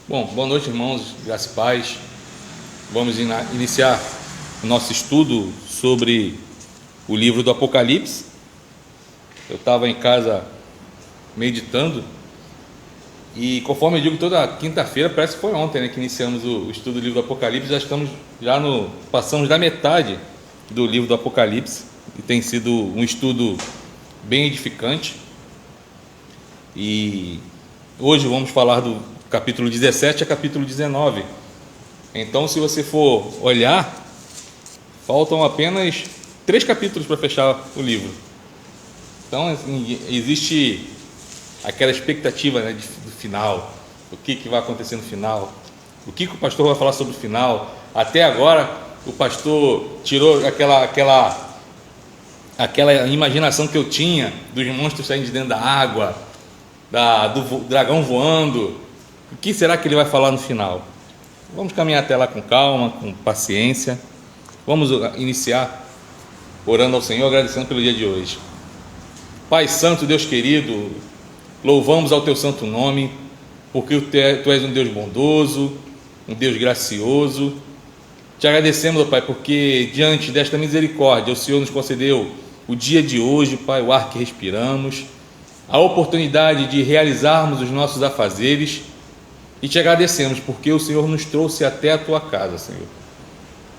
Bom, boa noite, irmãos, graça e paz. Vamos iniciar o nosso estudo sobre o livro do Apocalipse. Eu estava em casa meditando e, conforme eu digo, toda quinta-feira, parece que foi ontem, né, que iniciamos o estudo do livro do Apocalipse. Passamos da metade do livro do Apocalipse e tem sido um estudo bem edificante. E hoje vamos falar do capítulo 17 a capítulo 19. Então, se você for olhar, faltam apenas 3 capítulos para fechar o livro. Então, assim, existe aquela expectativa, né, do final. O que vai acontecer no final? O que o pastor vai falar sobre o final? Até agora, o pastor tirou aquela imaginação que eu tinha dos monstros saindo de dentro da água, do dragão voando. O que será que ele vai falar no final? Vamos caminhar até lá com calma, com paciência. Vamos iniciar orando ao Senhor, agradecendo pelo dia de hoje. Pai Santo, Deus querido, louvamos ao Teu santo nome, porque Tu és um Deus bondoso, um Deus gracioso. Te agradecemos, Pai, porque diante desta misericórdia o Senhor nos concedeu o dia de hoje, Pai, o ar que respiramos, a oportunidade de realizarmos os nossos afazeres. E te agradecemos porque o Senhor nos trouxe até a Tua casa, Senhor.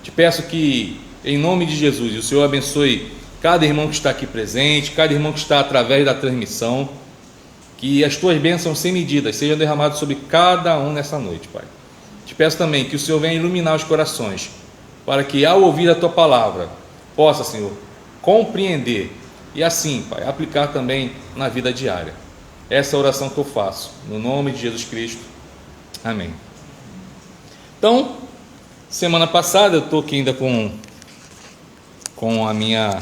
Te peço que, em nome de Jesus, o Senhor abençoe cada irmão que está aqui presente, cada irmão que está através da transmissão, que as Tuas bênçãos sem medidas sejam derramadas sobre cada um nessa noite, Pai. Te peço também que o Senhor venha iluminar os corações, para que, ao ouvir a Tua palavra, possa, Senhor, compreender e assim, Pai, aplicar também na vida diária. Essa é a oração que eu faço, no nome de Jesus Cristo. Amém. Então, semana passada, eu estou aqui ainda com a minha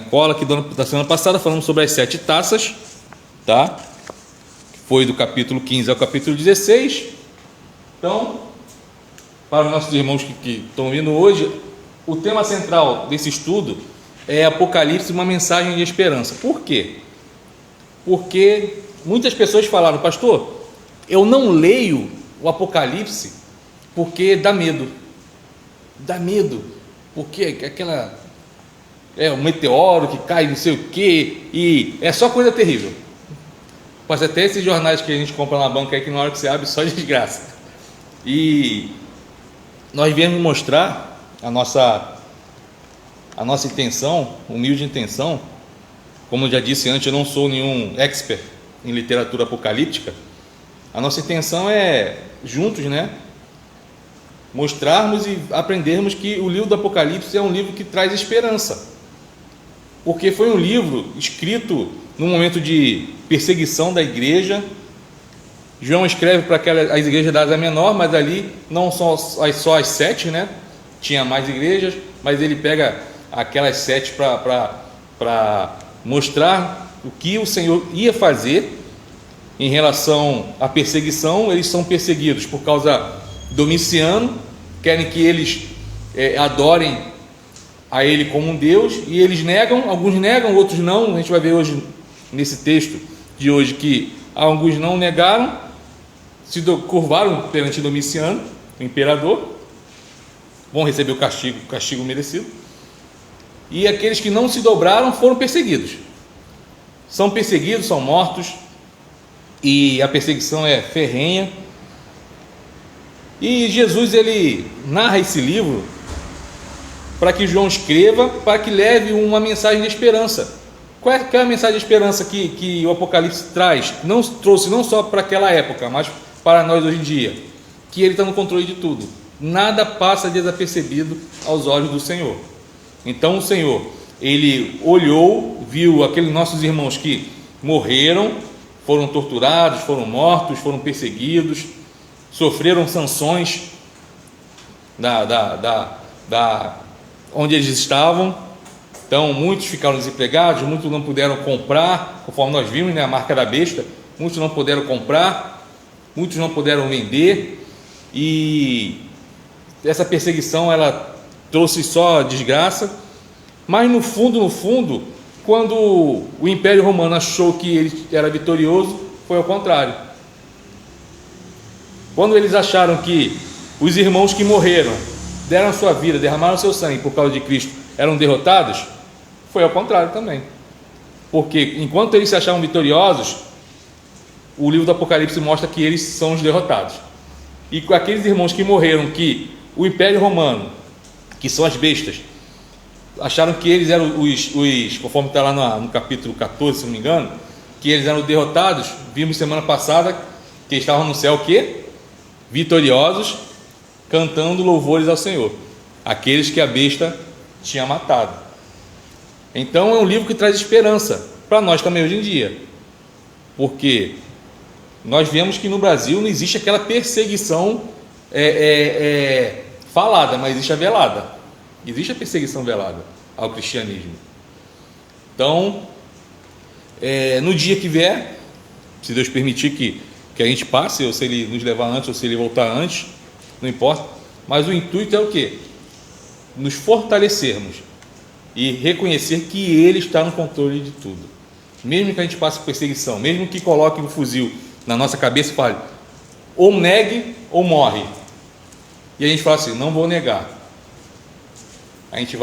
cola aqui da semana passada, falando sobre as 7 taças, tá? Foi do capítulo 15 ao capítulo 16. Então, para os nossos irmãos que estão vindo hoje, o tema central desse estudo é Apocalipse, uma mensagem de esperança. Por quê? Porque muitas pessoas falaram, pastor, eu não leio o Apocalipse porque dá medo. Dá medo, porque um meteoro que cai, não sei o quê, e é só coisa terrível. Mas até esses jornais que a gente compra na banca aí, que na hora que você abre, só desgraça. E nós viemos mostrar a nossa intenção, humilde intenção. Como eu já disse antes, eu não sou nenhum expert em literatura apocalíptica. A nossa intenção é, juntos, né, mostrarmos e aprendermos que o livro do Apocalipse é um livro que traz esperança, porque foi um livro escrito num momento de perseguição da igreja. João escreve para as igrejas da Ásia Menor, mas ali não são só as 7, né? Tinha mais igrejas, mas ele pega aquelas 7 para mostrar o que o Senhor ia fazer em relação à perseguição. Eles são perseguidos por causa de Domiciano, querem que eles adorem a ele como um Deus, e eles negam, alguns negam, outros não. A gente vai ver hoje, nesse texto de hoje, que alguns não negaram, se curvaram perante Domiciano, o imperador, vão receber o castigo merecido, e aqueles que não se dobraram foram perseguidos, são mortos, e a perseguição é ferrenha. E Jesus, ele narra esse livro para que João escreva, para que leve uma mensagem de esperança. Qual é a mensagem de esperança que o Apocalipse traz? Trouxe não só para aquela época, mas para nós hoje em dia, que ele está no controle de tudo. Nada passa desapercebido aos olhos do Senhor. Então o Senhor, ele olhou, viu aqueles nossos irmãos que morreram, foram torturados, foram mortos, foram perseguidos, sofreram sanções onde eles estavam. Então muitos ficaram desempregados, muitos não puderam comprar, conforme nós vimos, né, a marca da besta. Muitos não puderam comprar, muitos não puderam vender, e essa perseguição, ela trouxe só desgraça. Mas no fundo, quando o Império Romano achou que ele era vitorioso, foi ao contrário. quando eles acharam que os irmãos que morreram, deram sua vida, derramaram seu sangue por causa de Cristo, eram derrotados, foi ao contrário também. Porque enquanto eles se achavam vitoriosos, o livro do Apocalipse mostra que eles são os derrotados. E com aqueles irmãos que morreram, que o Império Romano, que são as bestas, acharam que eles eram os conforme está lá no capítulo 14, se não me engano, que eles eram derrotados. Vimos semana passada que eles estavam no céu o quê? Vitoriosos, cantando louvores ao Senhor, aqueles que a besta tinha matado. Então é um livro que traz esperança para nós também hoje em dia, porque nós vemos que no Brasil não existe aquela perseguição falada, mas existe a velada. Existe a perseguição velada ao cristianismo. Então, no dia que vier, se Deus permitir que a gente passe, ou se Ele nos levar antes, ou se Ele voltar antes, não importa, mas o intuito é o quê? Nos fortalecermos e reconhecer que Ele está no controle de tudo. Mesmo que a gente passe perseguição, mesmo que coloque um fuzil na nossa cabeça e fale, ou negue ou morre, e a gente fala assim, não vou negar, a gente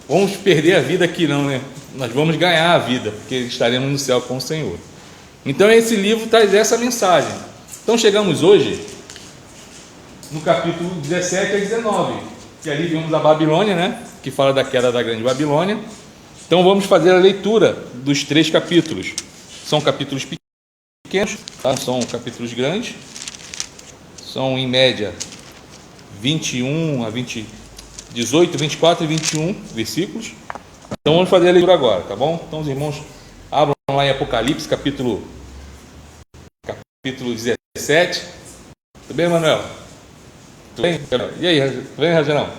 vamos perder a vida aqui não, né? Nós vamos ganhar a vida, porque estaremos no céu com o Senhor. Então esse livro traz essa mensagem. Então chegamos hoje no capítulo 17 a 19, que ali vimos a Babilônia, né? Que fala da queda da grande Babilônia. Então vamos fazer a leitura dos 3 capítulos. São capítulos pequenos, tá? Não são capítulos grandes, são em média 18, 24 e 21 versículos. Então vamos fazer a leitura agora, tá bom? Então os irmãos abram lá em Apocalipse, capítulo 17. Tudo bem, Manuel? Tudo bem? E aí, vem, Ragerão?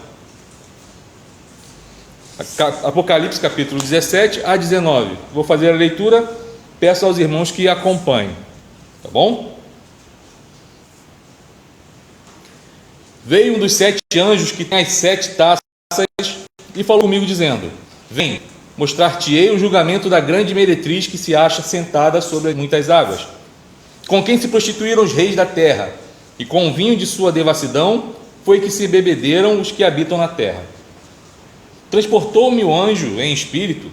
Apocalipse, capítulo 17 a 19. Vou fazer a leitura, peço aos irmãos que acompanhem, tá bom? Veio um dos 7 anjos que tem as 7 taças e falou comigo dizendo, vem, mostrar-te-ei o julgamento da grande meretriz que se acha sentada sobre muitas águas, com quem se prostituíram os reis da terra, e com o vinho de sua devassidão foi que se bebederam os que habitam na terra. Transportou-me o anjo em espírito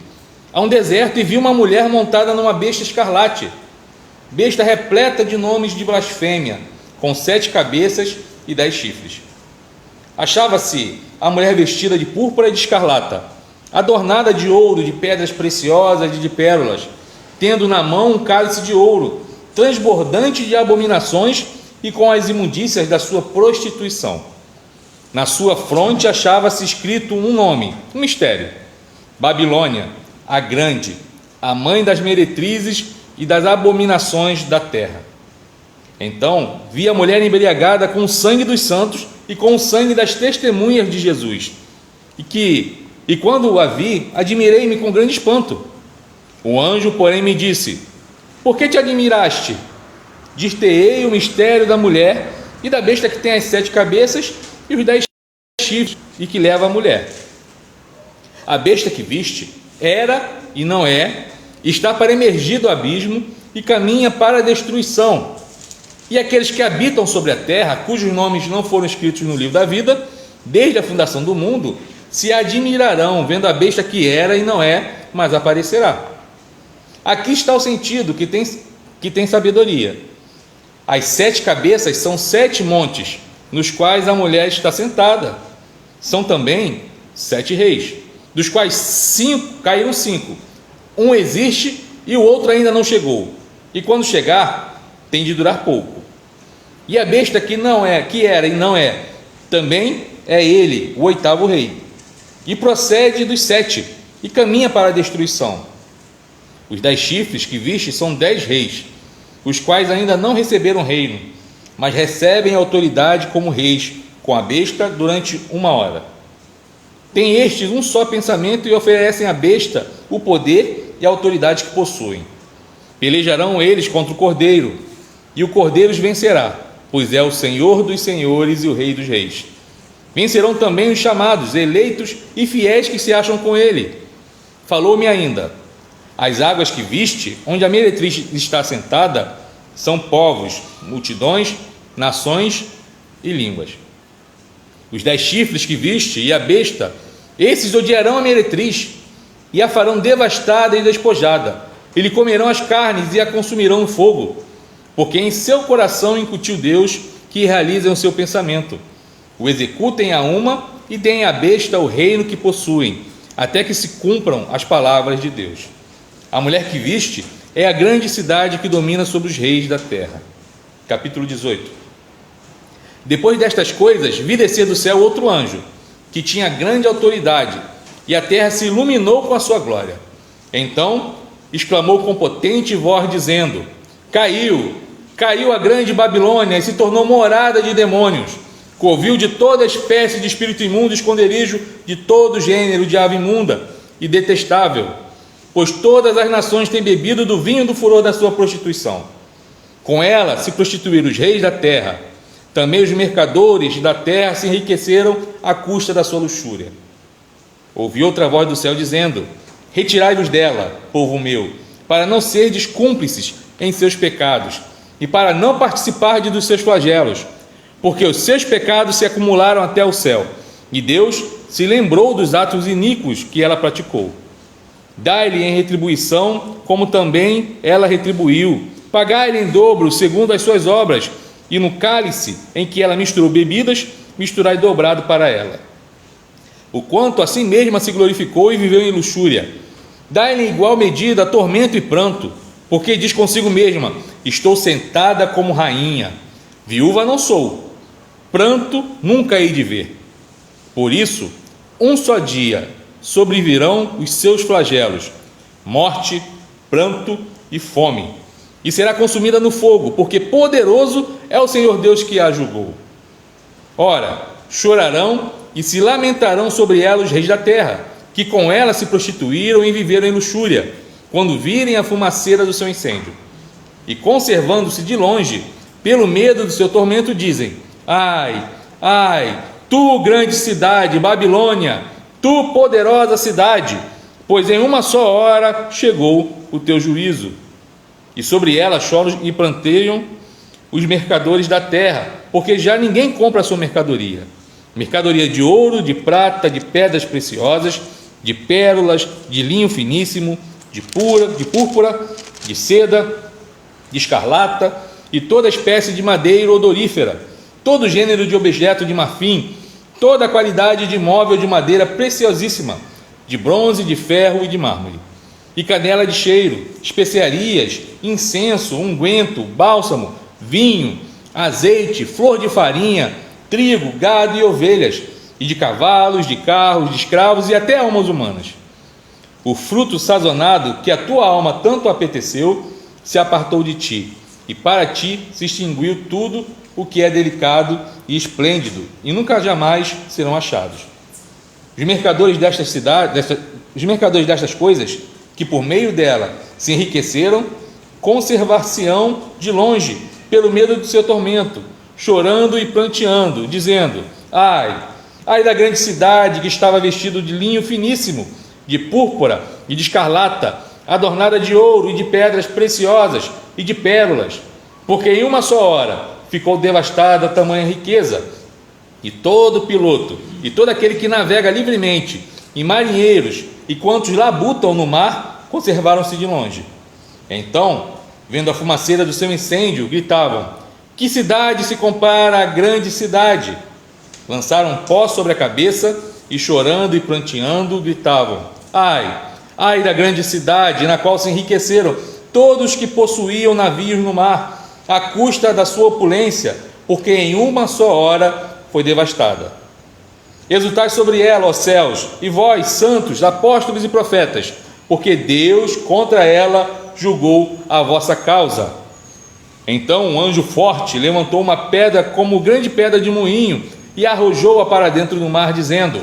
a um deserto e vi uma mulher montada numa besta escarlate, besta repleta de nomes de blasfêmia, com 7 cabeças e 10 chifres. Achava-se a mulher vestida de púrpura e de escarlata, adornada de ouro, de pedras preciosas e de pérolas, tendo na mão um cálice de ouro, transbordante de abominações e com as imundícias da sua prostituição. Na sua fronte achava-se escrito um nome, um mistério: Babilônia, a grande, a mãe das meretrizes e das abominações da terra. Então vi a mulher embriagada com o sangue dos santos e com o sangue das testemunhas de Jesus, e quando a vi, admirei-me com grande espanto. O anjo, porém, me disse: por que te admiraste? Dir-te-ei o mistério da mulher e da besta que tem as 7 cabeças e os 10 chifres e que leva a mulher. A besta que viste era e não é, está para emergir do abismo e caminha para a destruição. E aqueles que habitam sobre a terra, cujos nomes não foram escritos no livro da vida, desde a fundação do mundo, se admirarão, vendo a besta que era e não é, mas aparecerá. Aqui está o sentido que tem sabedoria. As 7 cabeças são 7 montes, nos quais a mulher está sentada. São também 7 reis, dos quais caíram 5. Um existe e o outro ainda não chegou. E quando chegar, tem de durar pouco. E a besta que era e não é, também é ele, o 8º rei. E procede dos 7, e caminha para a destruição. Os 10 chifres que viste são 10 reis, os quais ainda não receberam reino, mas recebem autoridade como reis, com a besta durante 1 hora. Têm estes um só pensamento e oferecem à besta o poder e a autoridade que possuem. Pelejarão eles contra o Cordeiro, e o Cordeiro os vencerá, pois é o Senhor dos senhores e o Rei dos reis. Vencerão também os chamados, eleitos e fiéis que se acham com ele. Falou-me ainda: as águas que viste, onde a meretriz está sentada, são povos, multidões nações e línguas. Os 10 chifres que viste e a besta, esses odiarão a meretriz e a farão devastada e despojada, e lhe comerão as carnes e a consumirão no fogo, porque em seu coração incutiu Deus que realizem o seu pensamento. O executem a uma e deem à besta o reino que possuem, até que se cumpram as palavras de Deus. A mulher que viste é a grande cidade que domina sobre os reis da terra. Capítulo 18. Depois destas coisas, vi descer do céu outro anjo, que tinha grande autoridade, e a terra se iluminou com a sua glória. Então exclamou com potente voz, dizendo: Caiu a grande Babilônia, e se tornou morada de demônios, covil de toda espécie de espírito imundo, esconderijo de todo gênero de ave imunda e detestável, pois todas as nações têm bebido do vinho do furor da sua prostituição. Com ela se prostituíram os reis da terra, também os mercadores da terra se enriqueceram à custa da sua luxúria. Ouvi outra voz do céu dizendo: Retirai-vos dela, povo meu, para não serdes cúmplices em seus pecados, e para não participardes dos seus flagelos, porque os seus pecados se acumularam até o céu, e Deus se lembrou dos atos iníquos que ela praticou. Dai-lhe em retribuição, como também ela retribuiu. Pagai-lhe em dobro, segundo as suas obras, e no cálice em que ela misturou bebidas, misturai dobrado para ela. O quanto a si mesma se glorificou e viveu em luxúria. Dai-lhe em igual medida tormento e pranto, porque diz consigo mesma: estou sentada como rainha, viúva não sou, pranto nunca hei de ver. Por isso, um só dia sobrevirão os seus flagelos, morte, pranto e fome, e será consumida no fogo, porque poderoso é o Senhor Deus que a julgou. Ora, chorarão e se lamentarão sobre ela os reis da terra, que com ela se prostituíram e viveram em luxúria, quando virem a fumaceira do seu incêndio. E conservando-se de longe, pelo medo do seu tormento, dizem: ai, ai, tu grande cidade, Babilônia, tu poderosa cidade, pois em uma só hora chegou o teu juízo. E sobre ela choram e planteiam os mercadores da terra, porque já ninguém compra a sua mercadoria. Mercadoria de ouro, de prata, de pedras preciosas, de pérolas, de linho finíssimo, de púrpura, de seda, de escarlata e toda espécie de madeira odorífera, todo gênero de objeto de marfim, toda a qualidade de móvel de madeira preciosíssima, de bronze, de ferro e de mármore, e canela de cheiro, especiarias, incenso, unguento, bálsamo, vinho, azeite, flor de farinha, trigo, gado e ovelhas, e de cavalos, de carros, de escravos e até almas humanas. O fruto sazonado que a tua alma tanto apeteceu se apartou de ti, e para ti se extinguiu tudo o que é delicado e esplêndido, e nunca jamais serão achados. Os mercadores destas coisas, que por meio dela se enriqueceram, conservar-se-ão de longe, pelo medo do seu tormento, chorando e pranteando, dizendo: ai, ai da grande cidade que estava vestido de linho finíssimo, de púrpura e de escarlata, adornada de ouro e de pedras preciosas e de pérolas, porque em uma só hora ficou devastada tamanha riqueza. E todo piloto e todo aquele que navega livremente, e marinheiros e quantos labutam no mar, conservaram-se de longe. Então, vendo a fumaceira do seu incêndio, gritavam: que cidade se compara à grande cidade? Lançaram pó sobre a cabeça e, chorando e pranteando, gritavam: ai, ai da grande cidade, na qual se enriqueceram todos que possuíam navios no mar, à custa da sua opulência, porque em uma só hora foi devastada. Exultai sobre ela, ó céus, e vós, santos, apóstolos e profetas, porque Deus contra ela julgou a vossa causa. Então um anjo forte levantou uma pedra como grande pedra de moinho e arrojou-a para dentro do mar, dizendo: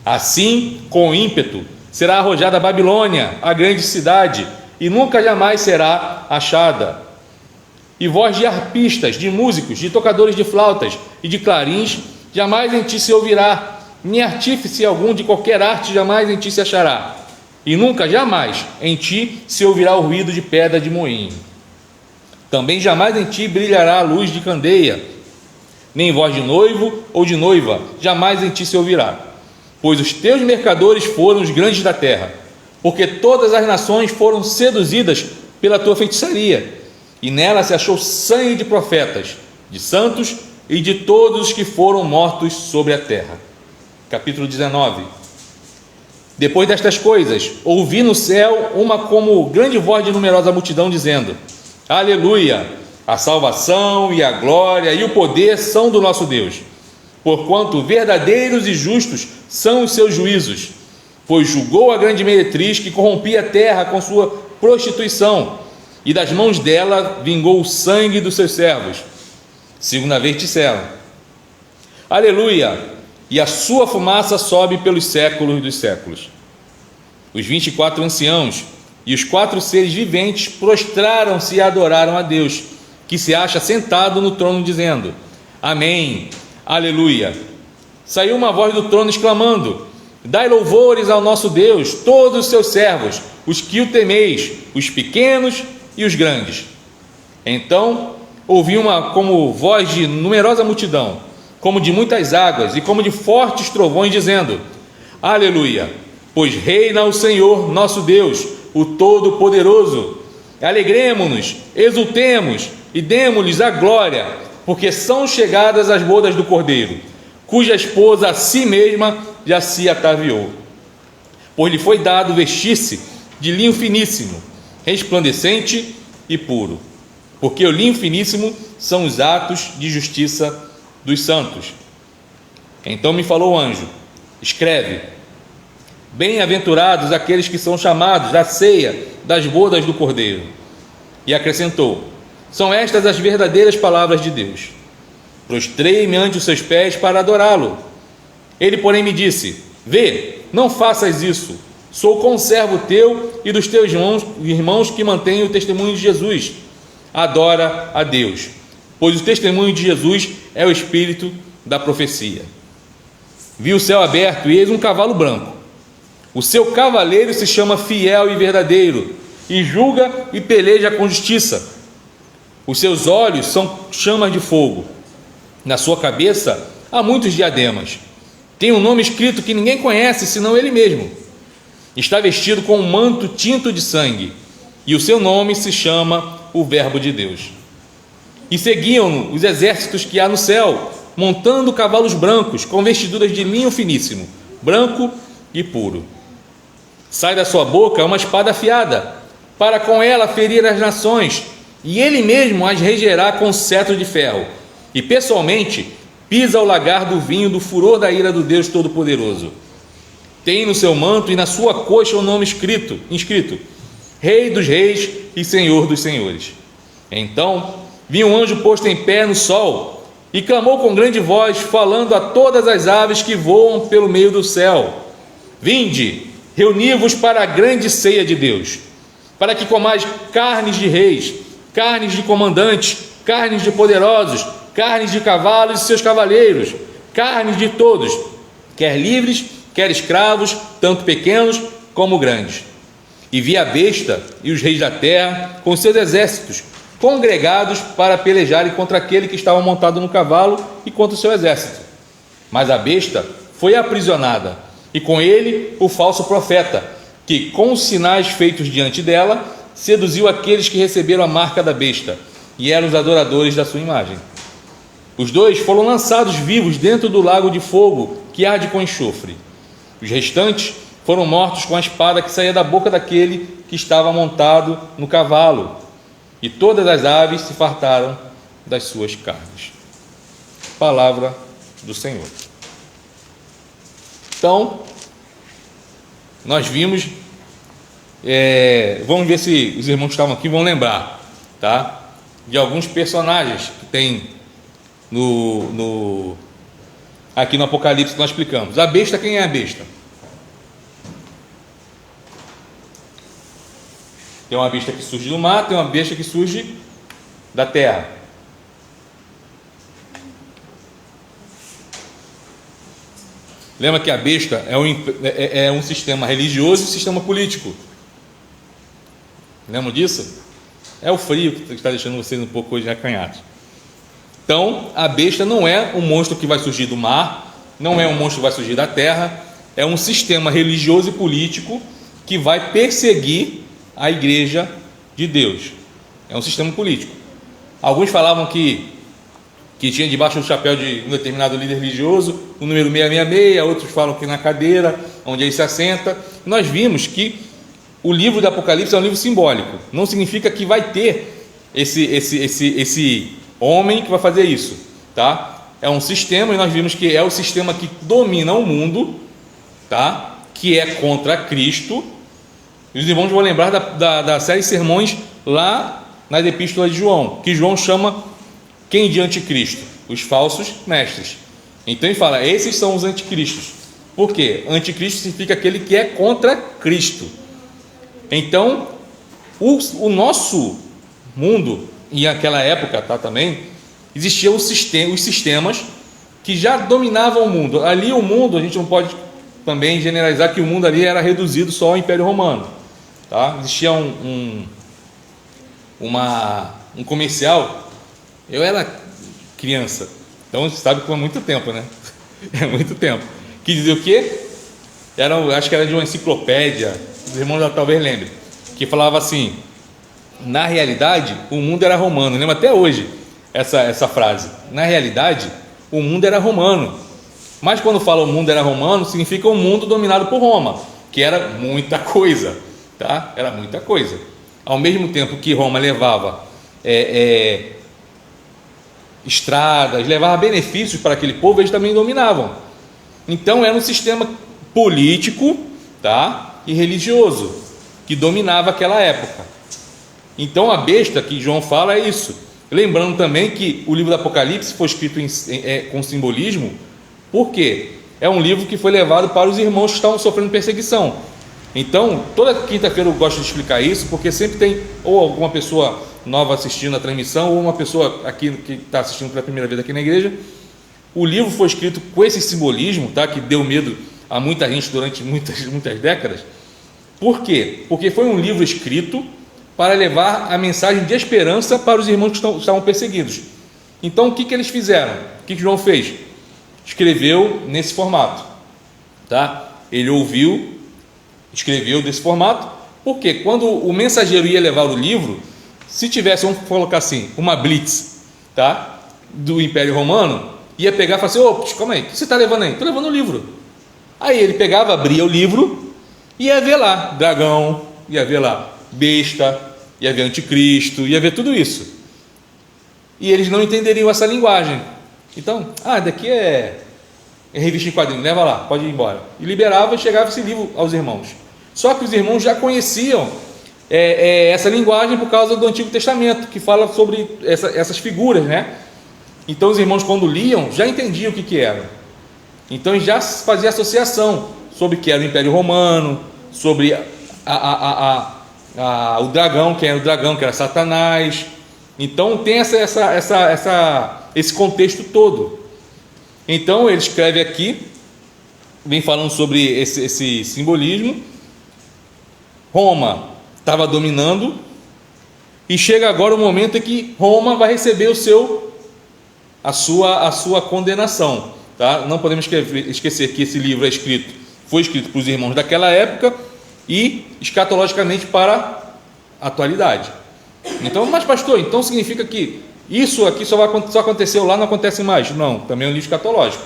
assim, com ímpeto, será arrojada a Babilônia, a grande cidade, e nunca jamais será achada. E voz de arpistas, de músicos, de tocadores de flautas e de clarins, jamais em ti se ouvirá, nem artífice algum de qualquer arte jamais em ti se achará, e nunca jamais em ti se ouvirá o ruído de pedra de moinho. Também jamais em ti brilhará a luz de candeia, nem voz de noivo ou de noiva, jamais em ti se ouvirá. Pois os teus mercadores foram os grandes da terra, porque todas as nações foram seduzidas pela tua feitiçaria, e nela se achou sangue de profetas, de santos e de todos os que foram mortos sobre a terra. Capítulo 19. Depois destas coisas, ouvi no céu uma como grande voz de numerosa multidão, dizendo: Aleluia! A salvação e a glória e o poder são do nosso Deus, porquanto verdadeiros e justos são os seus juízos, pois julgou a grande meretriz que corrompia a terra com sua prostituição, e das mãos dela vingou o sangue dos seus servos. Segunda vez disseram: Aleluia! E a sua fumaça sobe pelos séculos dos séculos. Os 24 anciãos e os 4 seres viventes prostraram-se e adoraram a Deus, que se acha sentado no trono, dizendo: Amém, aleluia. Saiu uma voz do trono exclamando: Dai louvores ao nosso Deus, todos os seus servos, os que o temeis, os pequenos e os grandes. Então ouvi uma como voz de numerosa multidão, como de muitas águas e como de fortes trovões, dizendo: Aleluia, pois reina o Senhor nosso Deus, o Todo-Poderoso. Alegremo-nos, exultemos e demo-lhes a glória, porque são chegadas as bodas do Cordeiro, cuja esposa a si mesma já se ataviou. Pois lhe foi dado vestir-se de linho finíssimo, resplandecente e puro, porque o linho finíssimo são os atos de justiça dos santos. Então me falou o anjo: escreve: bem-aventurados aqueles que são chamados à ceia das bodas do Cordeiro. E acrescentou: são estas as verdadeiras palavras de Deus. Prostrei-me ante os seus pés para adorá-lo. Ele, porém, me disse: vê, não faças isso. Sou conservo teu e dos teus irmãos que mantêm o testemunho de Jesus. Adora a Deus, pois o testemunho de Jesus é o espírito da profecia. Vi o céu aberto e eis um cavalo branco. O seu cavaleiro se chama Fiel e Verdadeiro, e julga e peleja com justiça. Os seus olhos são chamas de fogo. Na sua cabeça há muitos diademas. Tem um nome escrito que ninguém conhece senão ele mesmo. Está vestido com um manto tinto de sangue, e o seu nome se chama o Verbo de Deus. E seguiam-no os exércitos que há no céu, montando cavalos brancos, com vestiduras de linho finíssimo, branco e puro. Sai da sua boca uma espada afiada, para com ela ferir as nações, e ele mesmo as regerá com cetro de ferro, e pessoalmente pisa o lagar do vinho do furor da ira do Deus Todo-Poderoso. Tem no seu manto e na sua coxa o nome inscrito: Rei dos Reis e Senhor dos Senhores. Então vi um anjo posto em pé no sol, e clamou com grande voz, falando a todas as aves que voam pelo meio do céu: vinde, reuni-vos para a grande ceia de Deus, para que comais carnes de reis, carnes de comandantes, carnes de poderosos, carnes de cavalos e seus cavaleiros, carnes de todos, quer livres, quer escravos, tanto pequenos como grandes. E vi a besta e os reis da terra com seus exércitos, congregados para pelejarem contra aquele que estava montado no cavalo e contra o seu exército. Mas a besta foi aprisionada, e com ele o falso profeta, que com os sinais feitos diante dela, seduziu aqueles que receberam a marca da besta, e eram os adoradores da sua imagem. Os dois foram lançados vivos dentro do lago de fogo, que arde com enxofre. Os restantes foram mortos com a espada que saía da boca daquele que estava montado no cavalo, e todas as aves se fartaram das suas carnes. Palavra do Senhor. Então, nós vimos, vamos ver se os irmãos que estavam aqui vão lembrar, tá? De alguns personagens que tem aqui no Apocalipse que nós explicamos. A besta, quem é a besta? Tem uma besta que surge do mar, tem uma besta que surge da terra. Lembra que a besta é um sistema religioso e um sistema político. Lembra disso? É o frio que está deixando vocês um pouco hoje acanhados. Então, a besta não é um monstro que vai surgir do mar, não é um monstro que vai surgir da terra, é um sistema religioso e político que vai perseguir a igreja de Deus. É um sistema político. Alguns falavam que tinha debaixo do chapéu de um determinado líder religioso o número 666, outros falam que na cadeira onde ele se assenta. Nós vimos que o livro do Apocalipse é um livro simbólico, não significa que vai ter esse homem que vai fazer isso, tá? É um sistema, e nós vimos que é o sistema que domina o mundo, tá? Que é contra Cristo. E os irmãos vão lembrar da série de sermões lá nas epístolas de João, que João chama quem de anticristo? Os falsos mestres. Então ele fala, esses são os anticristos. Por quê? Anticristo significa aquele que é contra Cristo. Então, o nosso mundo, e naquela época, tá, também, existiam os sistemas que já dominavam o mundo. Ali o mundo, a gente não pode também generalizar que o mundo ali era reduzido só ao Império Romano, tá? Existia um comercial, eu era criança, então você sabe que foi muito tempo, né? É muito tempo. Que dizia o quê? Acho que era de uma enciclopédia, os irmãos já talvez lembrem, que falava assim: na realidade, o mundo era romano. Lembra até hoje essa frase. Na realidade, o mundo era romano. Mas quando fala o mundo era romano, significa um mundo dominado por Roma, que era muita coisa, tá? Era muita coisa. Ao mesmo tempo que Roma levava estradas, levava benefícios para aquele povo, eles também dominavam. Então era um sistema político, tá? E religioso que dominava aquela época. Então a besta que João fala é isso. Lembrando também que o livro do Apocalipse foi escrito com simbolismo, porque é um livro que foi levado para os irmãos que estavam sofrendo perseguição. Então, toda quinta-feira eu gosto de explicar isso, porque sempre tem ou alguma pessoa nova assistindo a transmissão, ou uma pessoa aqui que está assistindo pela primeira vez aqui na igreja. O livro foi escrito com esse simbolismo, tá? Que deu medo a muita gente durante muitas décadas. Por quê? Porque foi um livro escrito para levar a mensagem de esperança para os irmãos que estavam perseguidos. Então, o que eles fizeram? O que João fez? Escreveu nesse formato, tá? Ele ouviu, escreveu desse formato, porque quando o mensageiro ia levar o livro, se tivesse, vamos colocar assim, uma blitz, tá? Do Império Romano, ia pegar e falar assim: ô, calma aí, o que você está levando aí? Estou levando o livro. Aí ele pegava, abria o livro, e ia ver lá dragão, ia ver lá besta, ia ver anticristo, ia ver tudo isso. E eles não entenderiam essa linguagem. Então, daqui é revista em quadrinho, leva lá, pode ir embora. E liberava e chegava esse livro aos irmãos. Só que os irmãos já conheciam essa linguagem por causa do Antigo Testamento, que fala sobre essas figuras, né? Então os irmãos, quando liam, já entendiam o que era. Então já fazia associação sobre o que era o Império Romano, sobre o dragão, quem era o dragão, que era Satanás. Então tem esse contexto todo. Então ele escreve aqui, vem falando sobre esse simbolismo. Roma estava dominando, e chega agora o momento em que Roma vai receber a sua condenação, tá? Não podemos esquecer que esse livro foi escrito para os irmãos daquela época e escatologicamente para a atualidade. Então, mas pastor, então significa que isso aqui só aconteceu lá, não acontece mais? Não, também é um livro escatológico,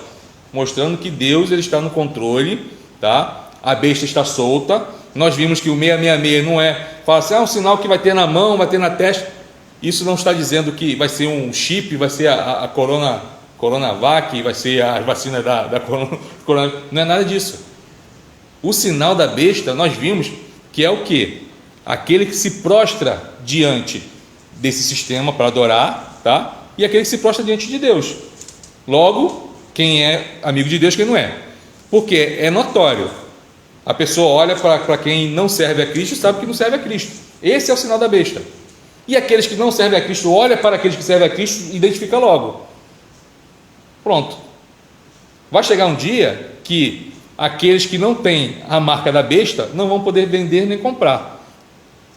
mostrando que Deus ele está no controle, tá? A besta está solta. Nós vimos que o 666 não fala assim, um sinal que vai ter na mão, vai ter na testa. Isso não está dizendo que vai ser um chip, vai ser a Coronavac, vai ser a vacina da Corona. Não é nada disso. O sinal da besta, nós vimos que é o quê? Aquele que se prostra diante desse sistema para adorar, tá? E aquele que se prostra diante de Deus. Logo, quem é amigo de Deus, quem não é. Porque é notório. A pessoa olha para quem não serve a Cristo e sabe que não serve a Cristo. Esse é o sinal da besta. E aqueles que não servem a Cristo, olha para aqueles que servem a Cristo e identifica logo. Pronto. Vai chegar um dia que aqueles que não têm a marca da besta não vão poder vender nem comprar.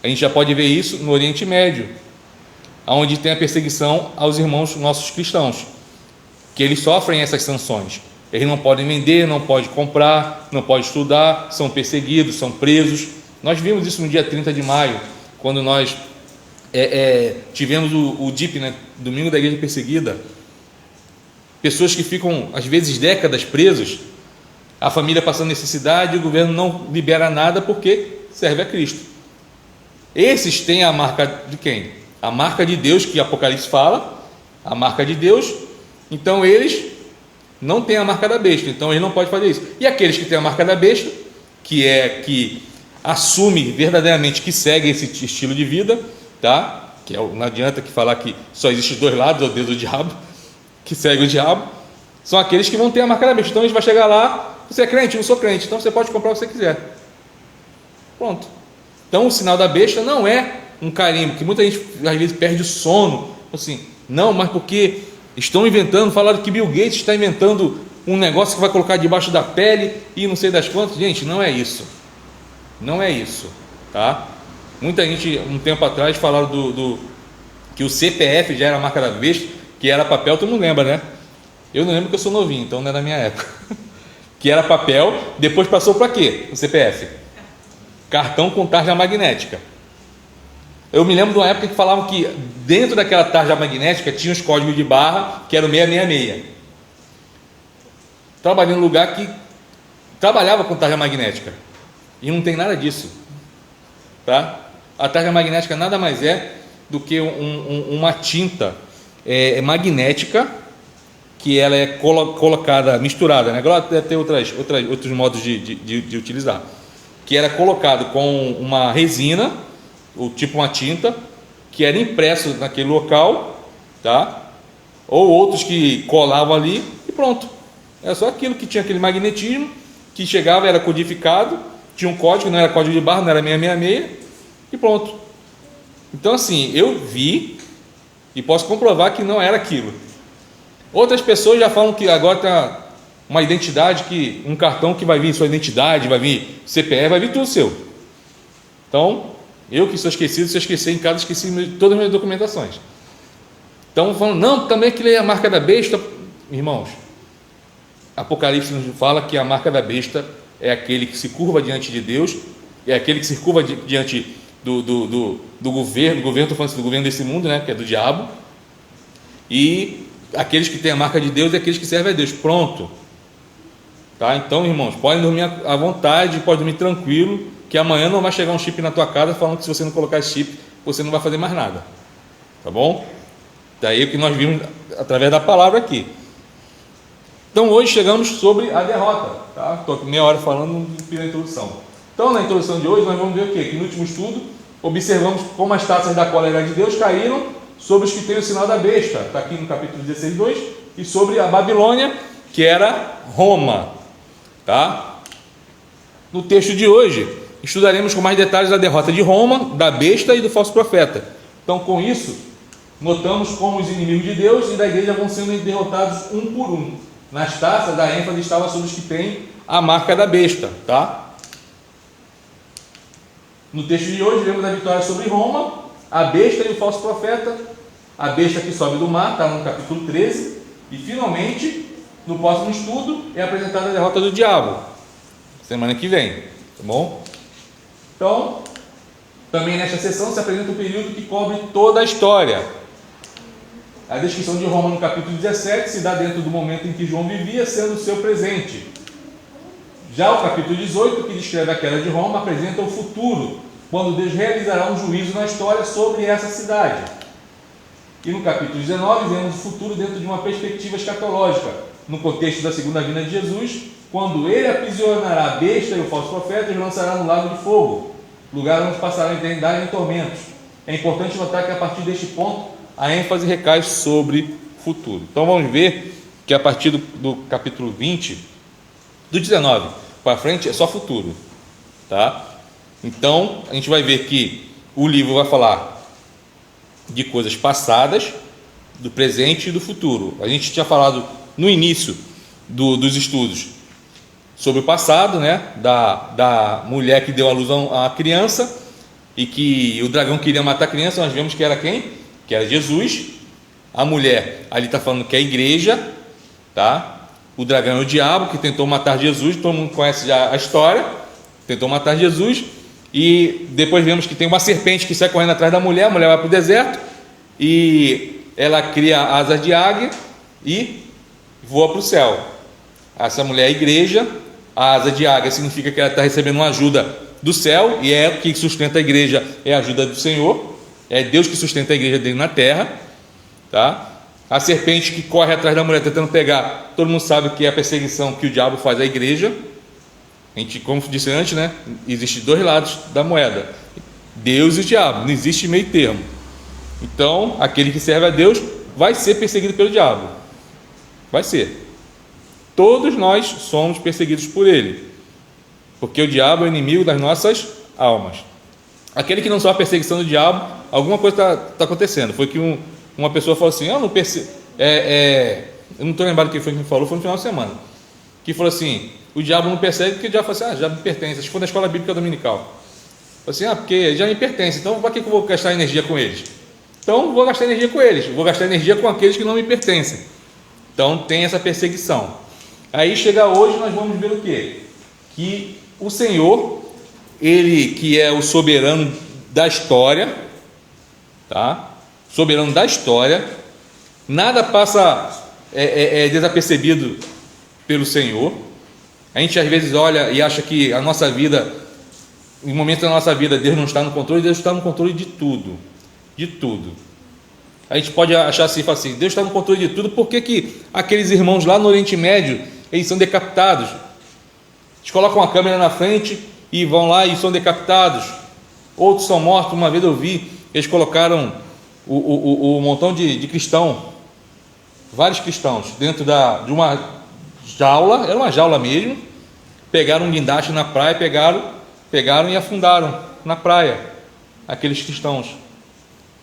A gente já pode ver isso no Oriente Médio. onde tem a perseguição aos irmãos nossos cristãos, que eles sofrem essas sanções. Eles não podem vender, não podem comprar, não podem estudar, são perseguidos, são presos. Nós vimos isso no dia 30 de maio, quando nós tivemos o DIP, né? Domingo da Igreja Perseguida. Pessoas que ficam, às vezes, décadas presos, a família passando necessidade, o governo não libera nada porque serve a Cristo. Esses têm a marca de quem? A marca de Deus, que Apocalipse fala, a marca de Deus. Então eles não têm a marca da besta, então eles não podem fazer isso. E aqueles que têm a marca da besta, que assume verdadeiramente que segue esse estilo de vida, tá? Que não adianta que falar que só existe dois lados, o Deus do diabo, que segue o diabo, são aqueles que vão ter a marca da besta. Então a gente vai chegar lá, você é crente? Não sou crente, então você pode comprar o que você quiser. Pronto. Então o sinal da besta não é um carimbo, que muita gente às vezes perde o sono, assim, não, mas porque estão inventando, falaram que Bill Gates está inventando um negócio que vai colocar debaixo da pele e não sei das quantas. Gente, não é isso. Não é isso, tá? Muita gente, um tempo atrás, falaram que o CPF já era a marca da besta, que era papel, todo mundo lembra, né? Eu não lembro que eu sou novinho, então não é da minha época. Que era papel, depois passou para quê? O CPF? Cartão com tarja magnética. Eu me lembro de uma época que falavam que dentro daquela tarja magnética tinha os códigos de barra, que era o 666. Trabalhei num lugar que trabalhava com tarja magnética e não tem nada disso, tá? A tarja magnética nada mais é do que uma tinta magnética, que ela é colocada, misturada, né? Agora deve ter outros modos de utilizar, que era colocado com uma resina, ou tipo uma tinta, que era impresso naquele local, tá? Ou outros que colavam ali e pronto. Era só aquilo que tinha aquele magnetismo, que chegava, era codificado, tinha um código, não era código de barra, não era 666 e pronto. Então assim, eu vi e posso comprovar que não era aquilo. Outras pessoas já falam que agora está uma identidade, que um cartão que vai vir sua identidade, vai vir CPF, vai vir tudo seu. Então, eu que sou esquecido, se eu esquecer em casa, esqueci todas as minhas documentações. Então, falando, não, também aquilo é a marca da besta. Irmãos, Apocalipse nos fala que a marca da besta é aquele que se curva diante de Deus, é aquele que se curva diante do governo, estou falando do governo desse mundo, né, que é do diabo, e aqueles que têm a marca de Deus é aqueles que servem a Deus. Pronto. Tá? Então, irmãos, podem dormir à vontade, pode dormir tranquilo, que amanhã não vai chegar um chip na tua casa falando que se você não colocar esse chip, você não vai fazer mais nada. Tá bom? Daí o que nós vimos através da palavra aqui. Então hoje chegamos sobre a derrota, tá? Estou aqui meia hora falando na introdução. Então na introdução de hoje nós vamos ver o quê? Que no último estudo observamos como as taças da cólera de Deus caíram sobre os que têm o sinal da besta, está aqui no capítulo 16, 2, e sobre a Babilônia, que era Roma, tá? No texto de hoje estudaremos com mais detalhes a derrota de Roma, da besta e do falso profeta. Então com isso notamos como os inimigos de Deus e da igreja vão sendo derrotados um por um. Nas taças, a ênfase estava sobre os que têm a marca da besta, tá? No texto de hoje, vemos a vitória sobre Roma, a besta e o falso profeta. A besta que sobe do mar, está no capítulo 13. E finalmente, no próximo estudo, é apresentada a derrota do diabo, semana que vem, tá bom? Então, também nesta sessão se apresenta o período que cobre toda a história. A descrição de Roma no capítulo 17 se dá dentro do momento em que João vivia, sendo o seu presente. Já o capítulo 18, que descreve a queda de Roma, apresenta o futuro, quando Deus realizará um juízo na história sobre essa cidade. E no capítulo 19, vemos o futuro dentro de uma perspectiva escatológica, no contexto da segunda vinda de Jesus, quando ele aprisionará a besta e o falso profeta e os lançará no lago de fogo, lugar onde passará a eternidade em tormentos. É importante notar que a partir deste ponto, a ênfase recai sobre o futuro. Então vamos ver que a partir do capítulo 20, do 19 para frente, é só futuro, tá? Então a gente vai ver que o livro vai falar de coisas passadas, do presente e do futuro. A gente tinha falado no início dos estudos sobre o passado, né? Da mulher que deu à luz a criança e que o dragão queria matar a criança. Nós vemos que era quem? que era Jesus. A mulher, ali está falando que é a igreja, tá? O dragão é o diabo, que tentou matar Jesus. Todo mundo conhece já a história. Tentou matar Jesus. E depois vemos que tem uma serpente que sai correndo atrás da mulher. A mulher vai para o deserto e ela cria asas de águia e voa para o céu. Essa mulher é a igreja. A asa de águia significa que ela está recebendo uma ajuda do céu, e é o que sustenta a igreja, é a ajuda do Senhor. É Deus que sustenta a igreja dele na terra, tá? A serpente que corre atrás da mulher tentando pegar, todo mundo sabe que é a perseguição que o diabo faz à igreja. A gente, como disse antes, né? Existem dois lados da moeda, Deus e o diabo, não existe meio termo. Então, aquele que serve a Deus vai ser perseguido pelo diabo, vai ser. Todos nós somos perseguidos por ele, porque o diabo é o inimigo das nossas almas. Aquele que não sofre a perseguição do diabo, alguma coisa está acontecendo. Foi que uma pessoa falou assim: eu não estou lembrado quem foi que falou, foi no final de semana, que falou assim: o diabo não persegue porque o diabo falou assim: já me pertence. Acho que foi na escola bíblica dominical. Falou assim: porque já me pertence, então para que eu vou gastar energia com eles? Então vou gastar energia com eles, vou gastar energia com aqueles que não me pertencem. Então tem essa perseguição. Aí chega hoje, nós vamos ver o quê? Que o Senhor, ele que é o soberano da história, tá? Soberano da história, nada passa desapercebido pelo Senhor. A gente às vezes olha e acha que a nossa vida, em momentos da nossa vida, Deus não está no controle. Deus está no controle de tudo, de tudo. A gente pode achar assim, falar assim: Deus está no controle de tudo. Por que aqueles irmãos lá no Oriente Médio, eles são decapitados? Eles colocam a câmera na frente e vão lá e são decapitados. Outros são mortos. Uma vez eu vi, eles colocaram o montão de cristão, vários cristãos, dentro de uma jaula, era uma jaula mesmo. Pegaram um guindaste na praia, pegaram e afundaram na praia aqueles cristãos.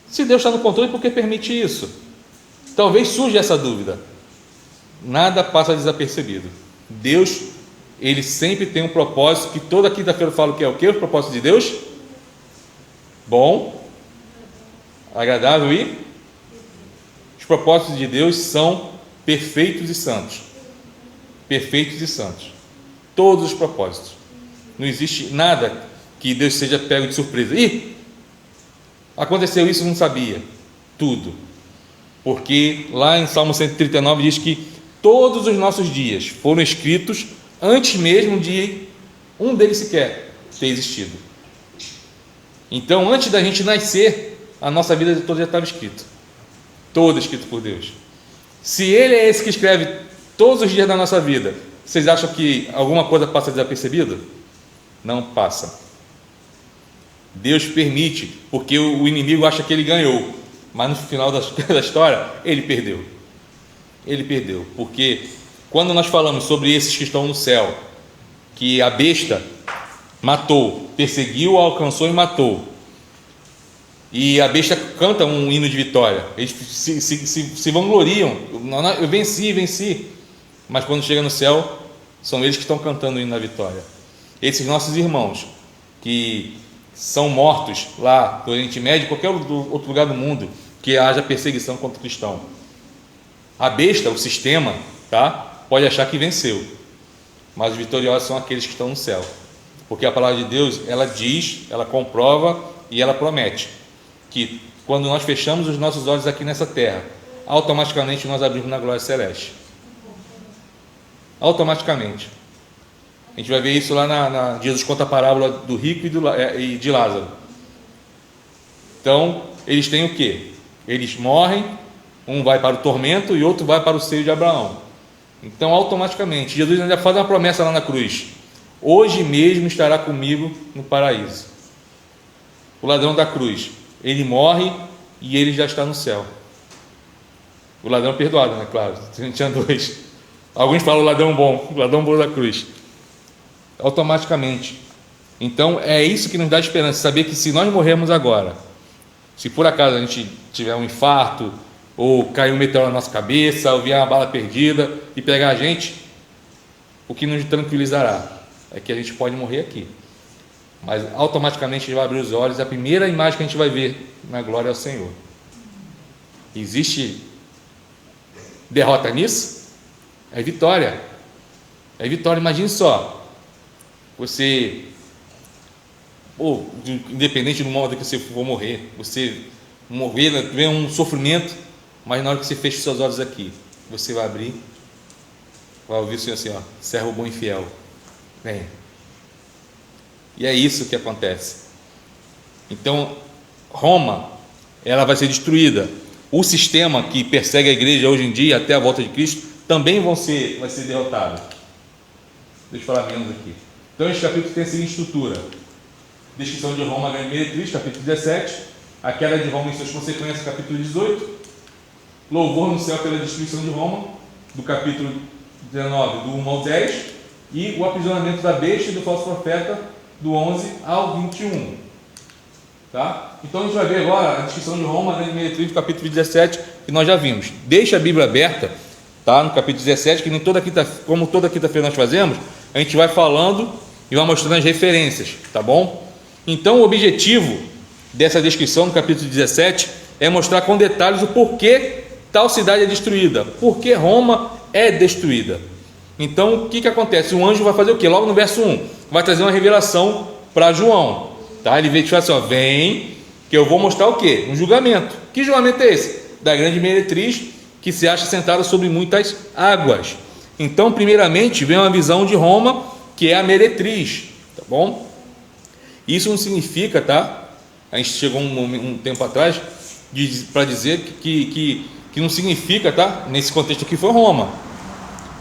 Se Deus está no controle, por que permite isso? Talvez surja essa dúvida. Nada passa desapercebido. Deus, ele sempre tem um propósito, que toda quinta-feira eu falo que é o quê? O propósito de Deus? Bom, agradável e... Os propósitos de Deus são perfeitos e santos. Perfeitos e santos. Todos os propósitos. Não existe nada que Deus seja pego de surpresa. Aconteceu isso, não sabia. Tudo. Porque lá em Salmo 139 diz que todos os nossos dias foram escritos antes mesmo de um deles sequer ter existido. Então, antes da gente nascer, a nossa vida toda já estava escrita. Toda escrita por Deus. Se Ele é esse que escreve todos os dias da nossa vida, vocês acham que alguma coisa passa desapercebida? Não passa. Deus permite, porque o inimigo acha que ele ganhou, mas no final da história, ele perdeu. Ele perdeu, porque quando nós falamos sobre esses que estão no céu, que a besta matou, perseguiu, alcançou e matou, e a besta canta um hino de vitória, eles se vangloriam: eu venci, mas quando chega no céu, são eles que estão cantando o hino da vitória. Esses nossos irmãos que são mortos lá do Oriente Médio, qualquer outro lugar do mundo que haja perseguição contra o cristão, a besta, o sistema, tá? Pode achar que venceu, mas os vitoriosos são aqueles que estão no céu, porque a palavra de Deus, ela diz, ela comprova e ela promete que quando nós fechamos os nossos olhos aqui nessa terra, automaticamente nós abrimos na glória celeste. Automaticamente. A gente vai ver isso lá Jesus conta a parábola do rico e de Lázaro. Então, eles têm o quê? Eles morrem, um vai para o tormento e outro vai para o seio de Abraão. Então, automaticamente, Jesus ainda faz uma promessa lá na cruz: hoje mesmo estará comigo no paraíso. O ladrão da cruz, ele morre e ele já está no céu. O ladrão perdoado, né? Claro, tinha dois. Alguns falam o ladrão bom da cruz. Automaticamente. Então é isso que nos dá esperança, saber que se nós morrermos agora, se por acaso a gente tiver um infarto, ou cair um meteoro na nossa cabeça, ou vier uma bala perdida e pegar a gente, o que nos tranquilizará é que a gente pode morrer aqui, mas automaticamente a gente vai abrir os olhos e a primeira imagem que a gente vai ver na glória é o Senhor. Existe derrota nisso? É vitória. É vitória. Imagine só, você, independente do modo que você for morrer, você morrer, vem um sofrimento, mas na hora que você fecha os seus olhos aqui, você vai abrir, vai ouvir o Senhor assim, ó, servo bom e fiel, vem. E é isso que acontece. Então, Roma, ela vai ser destruída. O sistema que persegue a igreja hoje em dia, até a volta de Cristo, também vai ser derrotado. Deixa eu falar menos aqui. Então, este capítulo tem a seguinte estrutura: descrição de Roma, a grande meretriz, capítulo 17, a queda de Roma e suas consequências, capítulo 18, louvor no céu pela destruição de Roma, do capítulo 19, do 1 ao 10, e o aprisionamento da besta e do falso profeta, do 11 ao 21. Tá? Então a gente vai ver agora a descrição de Roma, a grande meretriz, do capítulo 17, que nós já vimos. Deixa a Bíblia aberta, tá? No capítulo 17, que como toda quinta-feira nós fazemos, a gente vai falando e vai mostrando as referências, tá bom? Então o objetivo dessa descrição no capítulo 17 é mostrar com detalhes o porquê tal cidade é destruída, porque Roma é destruída. Então o que acontece? O anjo vai fazer o quê? Logo no verso 1, vai trazer uma revelação para João, tá? Ele vem te falar assim, ó, vem que eu vou mostrar o quê? Um julgamento. Que julgamento é esse? Da grande meretriz que se acha sentada sobre muitas águas. Então primeiramente vem uma visão de Roma, que é a meretriz, tá bom? Isso não significa, tá? A gente chegou um tempo atrás para dizer que não significa, tá? Nesse contexto aqui foi Roma.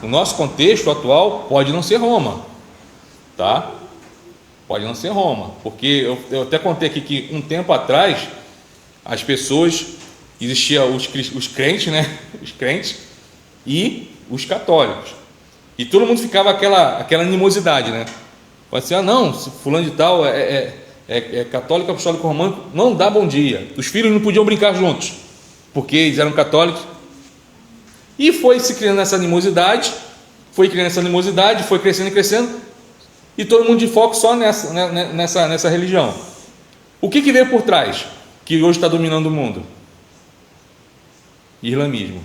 O nosso contexto atual pode não ser Roma, tá? Pode não ser Roma, porque eu até contei aqui que um tempo atrás as pessoas, existia os crentes, né? Os crentes e os católicos, e todo mundo ficava aquela animosidade, né? Pode ser, não, se fulano de tal é católico, apostólico, romano, não dá bom dia. Os filhos não podiam brincar juntos, porque eles eram católicos. E foi se criando essa animosidade, foi crescendo e crescendo, e todo mundo de foco só nessa religião. O que veio por trás, que hoje está dominando o mundo? Islamismo.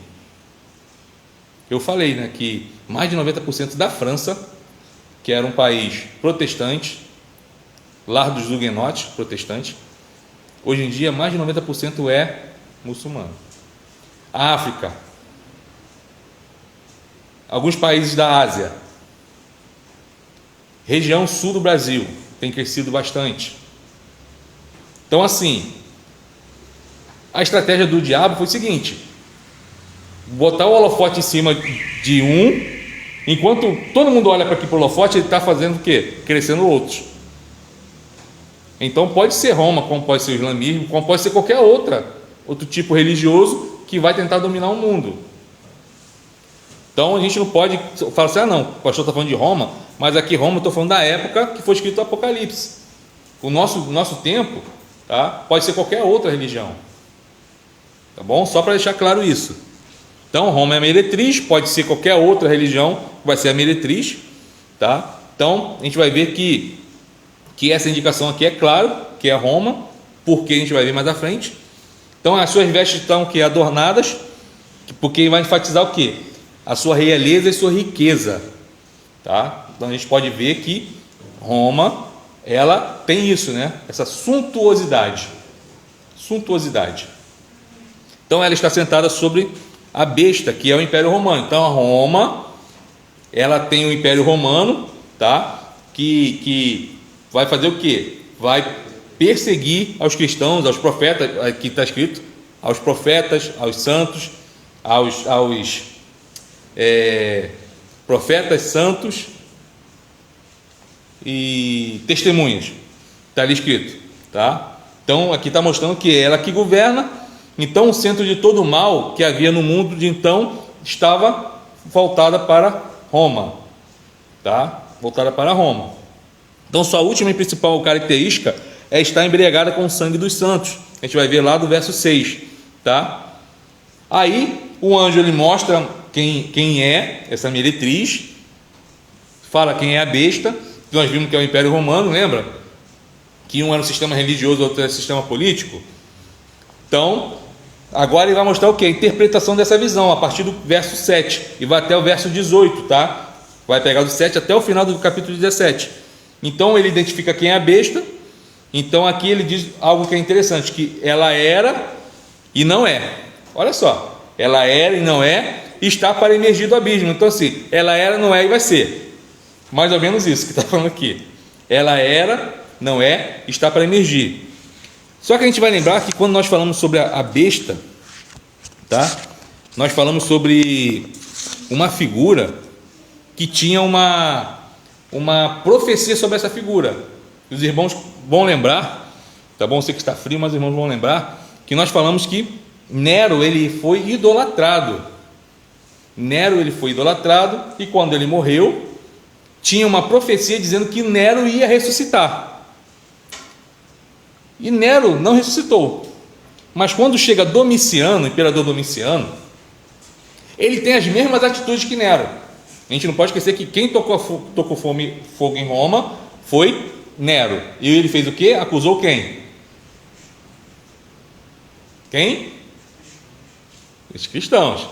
Eu falei, né, que mais de 90% da França, que era um país protestante, lar dos huguenotes protestantes, hoje em dia mais de 90% é muçulmano. A África, alguns países da Ásia, região sul do Brasil, tem crescido bastante. Então assim, a estratégia do diabo foi o seguinte: botar o holofote em cima de um, enquanto todo mundo olha para aqui para o holofote, ele está fazendo o quê? Crescendo outros. Então pode ser Roma, como pode ser o islamismo, como pode ser qualquer outro tipo religioso que vai tentar dominar o mundo. Então a gente não pode falar assim, não, o pastor está falando de Roma, mas aqui Roma eu estou falando da época que foi escrito o Apocalipse. O nosso tempo, tá? Pode ser qualquer outra religião, tá bom? Só para deixar claro isso. Então Roma é a meretriz, pode ser qualquer outra religião, vai ser a meretriz, tá? Então a gente vai ver que essa indicação aqui é claro, que é Roma, porque a gente vai ver mais à frente. Então as suas vestes estão que adornadas, porque vai enfatizar o quê? A sua realeza e sua riqueza, tá? Então a gente pode ver que Roma, ela tem isso, né? Essa suntuosidade. Então ela está sentada sobre a besta, que é o Império Romano. Então a Roma, ela tem o Império Romano, tá? Que vai fazer o quê? Vai perseguir aos cristãos, aos profetas, aqui está escrito, aos profetas, aos santos, aos profetas, santos e testemunhas, está ali escrito, tá? Então aqui está mostrando que é ela que governa. Então o centro de todo o mal que havia no mundo de então estava voltada para Roma, tá? Voltada para Roma. Então sua última e principal característica é estar embriagada com o sangue dos santos. A gente vai ver lá do verso 6, tá? Aí o anjo ele mostra quem é essa meretriz, fala quem é a besta. Nós vimos que é o Império Romano, lembra? Que um era um sistema religioso, outro era um sistema político. Então Agora ele vai mostrar o que? A interpretação dessa visão, a partir do verso 7, e vai até o verso 18, tá? Vai pegar do 7 até o final do capítulo 17. Então ele identifica quem é a besta. Então aqui ele diz algo que é interessante, que ela era e não é. Olha só, ela era e não é, está para emergir do abismo. Então assim, ela era, não é e vai ser. Mais ou menos isso que está falando aqui. Ela era, não é, está para emergir. Só que a gente vai lembrar que quando nós falamos sobre a besta, tá? Nós falamos sobre uma figura que tinha uma profecia sobre essa figura. Os irmãos vão lembrar, tá bom? Eu sei que está frio, mas os irmãos vão lembrar que nós falamos que Nero, ele foi idolatrado. Nero, ele foi idolatrado, e quando ele morreu, tinha uma profecia dizendo que Nero ia ressuscitar. E Nero não ressuscitou. Mas quando chega Domiciano, o imperador Domiciano, ele tem as mesmas atitudes que Nero. A gente não pode esquecer que quem tocou fogo em Roma foi Nero. E ele fez o quê? Acusou quem? Quem? Os cristãos.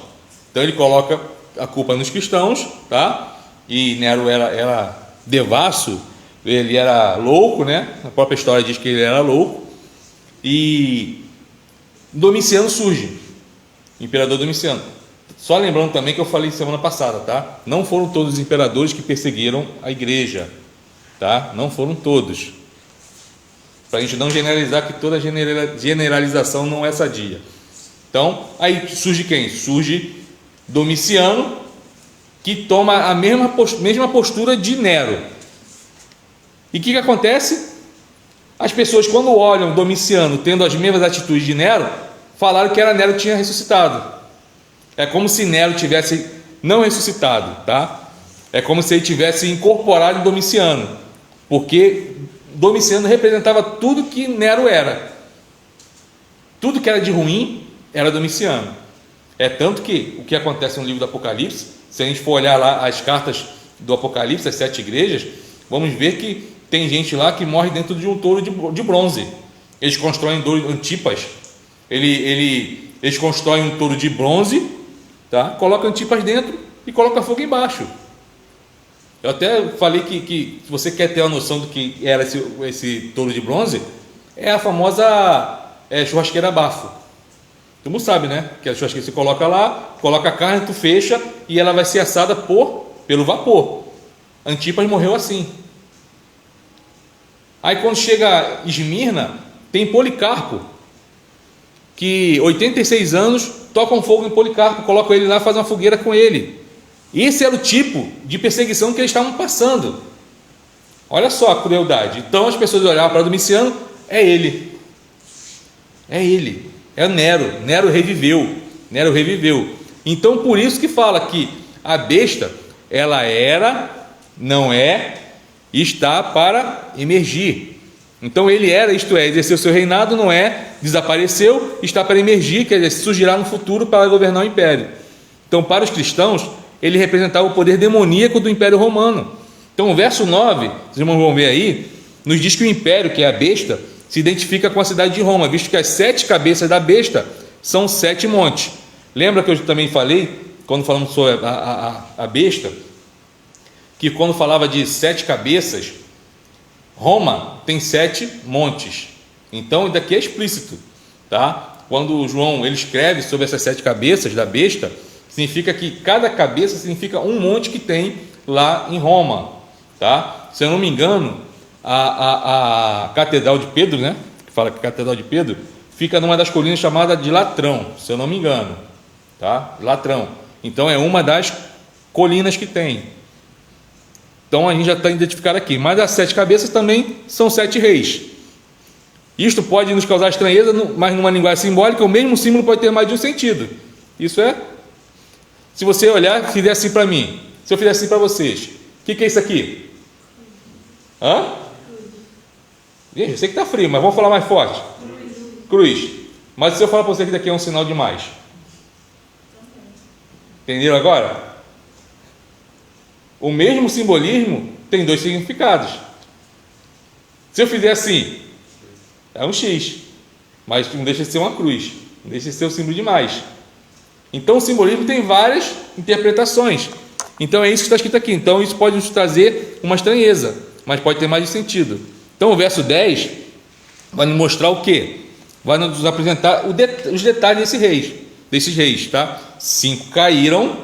Então ele coloca a culpa nos cristãos, tá? E Nero era devasso, ele era louco, né? A própria história diz que ele era louco. E Domiciano surge, imperador Domiciano. Só lembrando também que eu falei semana passada, tá? Não foram todos os imperadores que perseguiram a igreja, tá? Não foram todos. Para a gente não generalizar, que toda generalização não é sadia. Então, aí surge quem? Surge Domiciano, que toma a mesma postura de Nero. E o que acontece? As pessoas, quando olham Domiciano tendo as mesmas atitudes de Nero, falaram que era Nero que tinha ressuscitado. É como se Nero tivesse não ressuscitado, tá? É como se ele tivesse incorporado Domiciano, porque Domiciano representava tudo que Nero era. Tudo que era de ruim era Domiciano. É tanto que o que acontece no livro do Apocalipse, se a gente for olhar lá as cartas do Apocalipse, as 7 igrejas, vamos ver que tem gente lá que morre dentro de um touro de bronze. Eles constroem Antipas. Eles constroem um touro de bronze, tá? Colocam Antipas dentro e colocam fogo embaixo. Eu até falei que se você quer ter uma noção do que era esse touro de bronze, é a famosa churrasqueira bafo. Todo mundo sabe, né? Que a churrasqueira você coloca lá, coloca a carne, tu fecha e ela vai ser assada pelo vapor. Antipas morreu assim. Aí quando chega Esmirna, tem Policarpo, que 86 anos tocam fogo em Policarpo, colocam ele lá, fazem uma fogueira com ele. Esse era o tipo de perseguição que eles estavam passando. Olha só a crueldade. Então as pessoas olhavam para Domiciano, é ele, é Nero. Nero reviveu. Então por isso que fala que a besta, ela era, não é, está para emergir. Então ele era, isto é, exerceu seu reinado, não é, desapareceu, está para emergir, quer dizer, surgirá no futuro para governar o império. Então para os cristãos, ele representava o poder demoníaco do Império Romano. Então o verso 9, vocês vão ver aí, nos diz que o império, que é a besta, se identifica com a cidade de Roma, visto que as 7 cabeças da besta são 7 montes. Lembra que eu também falei, quando falamos sobre a besta, que quando falava de 7 cabeças, Roma tem 7 montes. Então daqui é explícito, tá? Quando João ele escreve sobre essas 7 cabeças da besta, significa que cada cabeça significa um monte que tem lá em Roma, tá? Se eu não me engano, a Catedral de Pedro, né? Que fala que a Catedral de Pedro fica numa das colinas chamada de Latrão, se eu não me engano, tá? Latrão. Então é uma das colinas que tem. Então a gente já está identificado aqui. Mas as 7 cabeças também são 7 reis. Isto pode nos causar estranheza, mas numa linguagem simbólica, o mesmo símbolo pode ter mais de um sentido. Isso é. Se você olhar, fizer assim para mim, se eu fizer assim para vocês, o que é isso aqui? Hã? Gente, eu sei que está frio, mas vamos falar mais forte. Cruz. Mas se eu falar para você que daqui é um sinal de mais, entenderam agora? O mesmo simbolismo tem 2 significados. Se eu fizer assim, é um X, mas não deixa de ser uma cruz. deixa de ser o símbolo de mais. Então o simbolismo tem várias interpretações. Então é isso que está escrito aqui. Então isso pode nos trazer uma estranheza, mas pode ter mais de sentido. Então o verso 10 vai nos mostrar o quê? Vai nos apresentar os detalhes desses reis, tá? 5 caíram,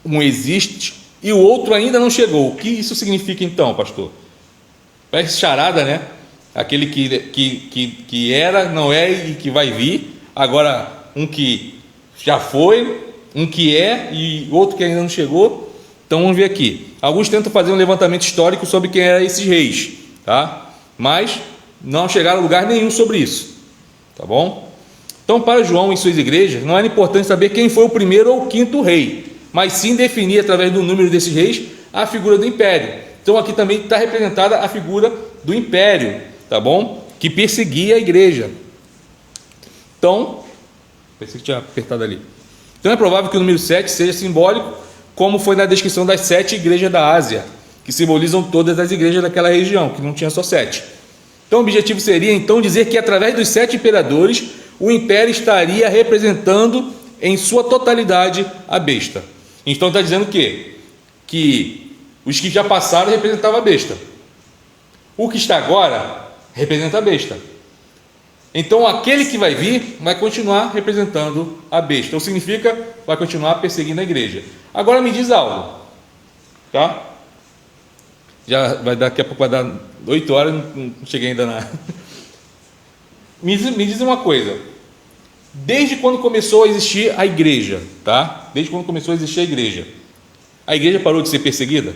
um existe e o outro ainda não chegou. O que isso significa então, pastor? Parece charada, né? Aquele que era, não é e que vai vir. Agora um que já foi, um que é e outro que ainda não chegou. Então vamos ver aqui. Alguns tentam fazer um levantamento histórico sobre quem eram esses reis, tá? Mas não chegaram a lugar nenhum sobre isso, tá bom? Então, para João e suas igrejas, não era importante saber quem foi o primeiro ou o quinto rei, mas sim definir através do número desses reis a figura do império. Então aqui também está representada a figura do império, tá bom? Que perseguia a igreja. Então, pensei que tinha apertado ali. Então é provável que o número 7 seja simbólico, como foi na descrição das 7 igrejas da Ásia, que simbolizam todas as igrejas daquela região, que não tinha só 7. Então o objetivo seria então dizer que através dos 7 imperadores, o império estaria representando em sua totalidade a besta. Então está dizendo o quê? Que os que já passaram representavam a besta. O que está agora representa a besta. Então aquele que vai vir vai continuar representando a besta. Então significa vai continuar perseguindo a igreja. Agora me diz algo, tá? Já vai, daqui a pouco vai dar 8 horas, não cheguei ainda na... Me diz uma coisa. Desde quando começou a existir a igreja, tá? Desde quando começou a existir a igreja parou de ser perseguida?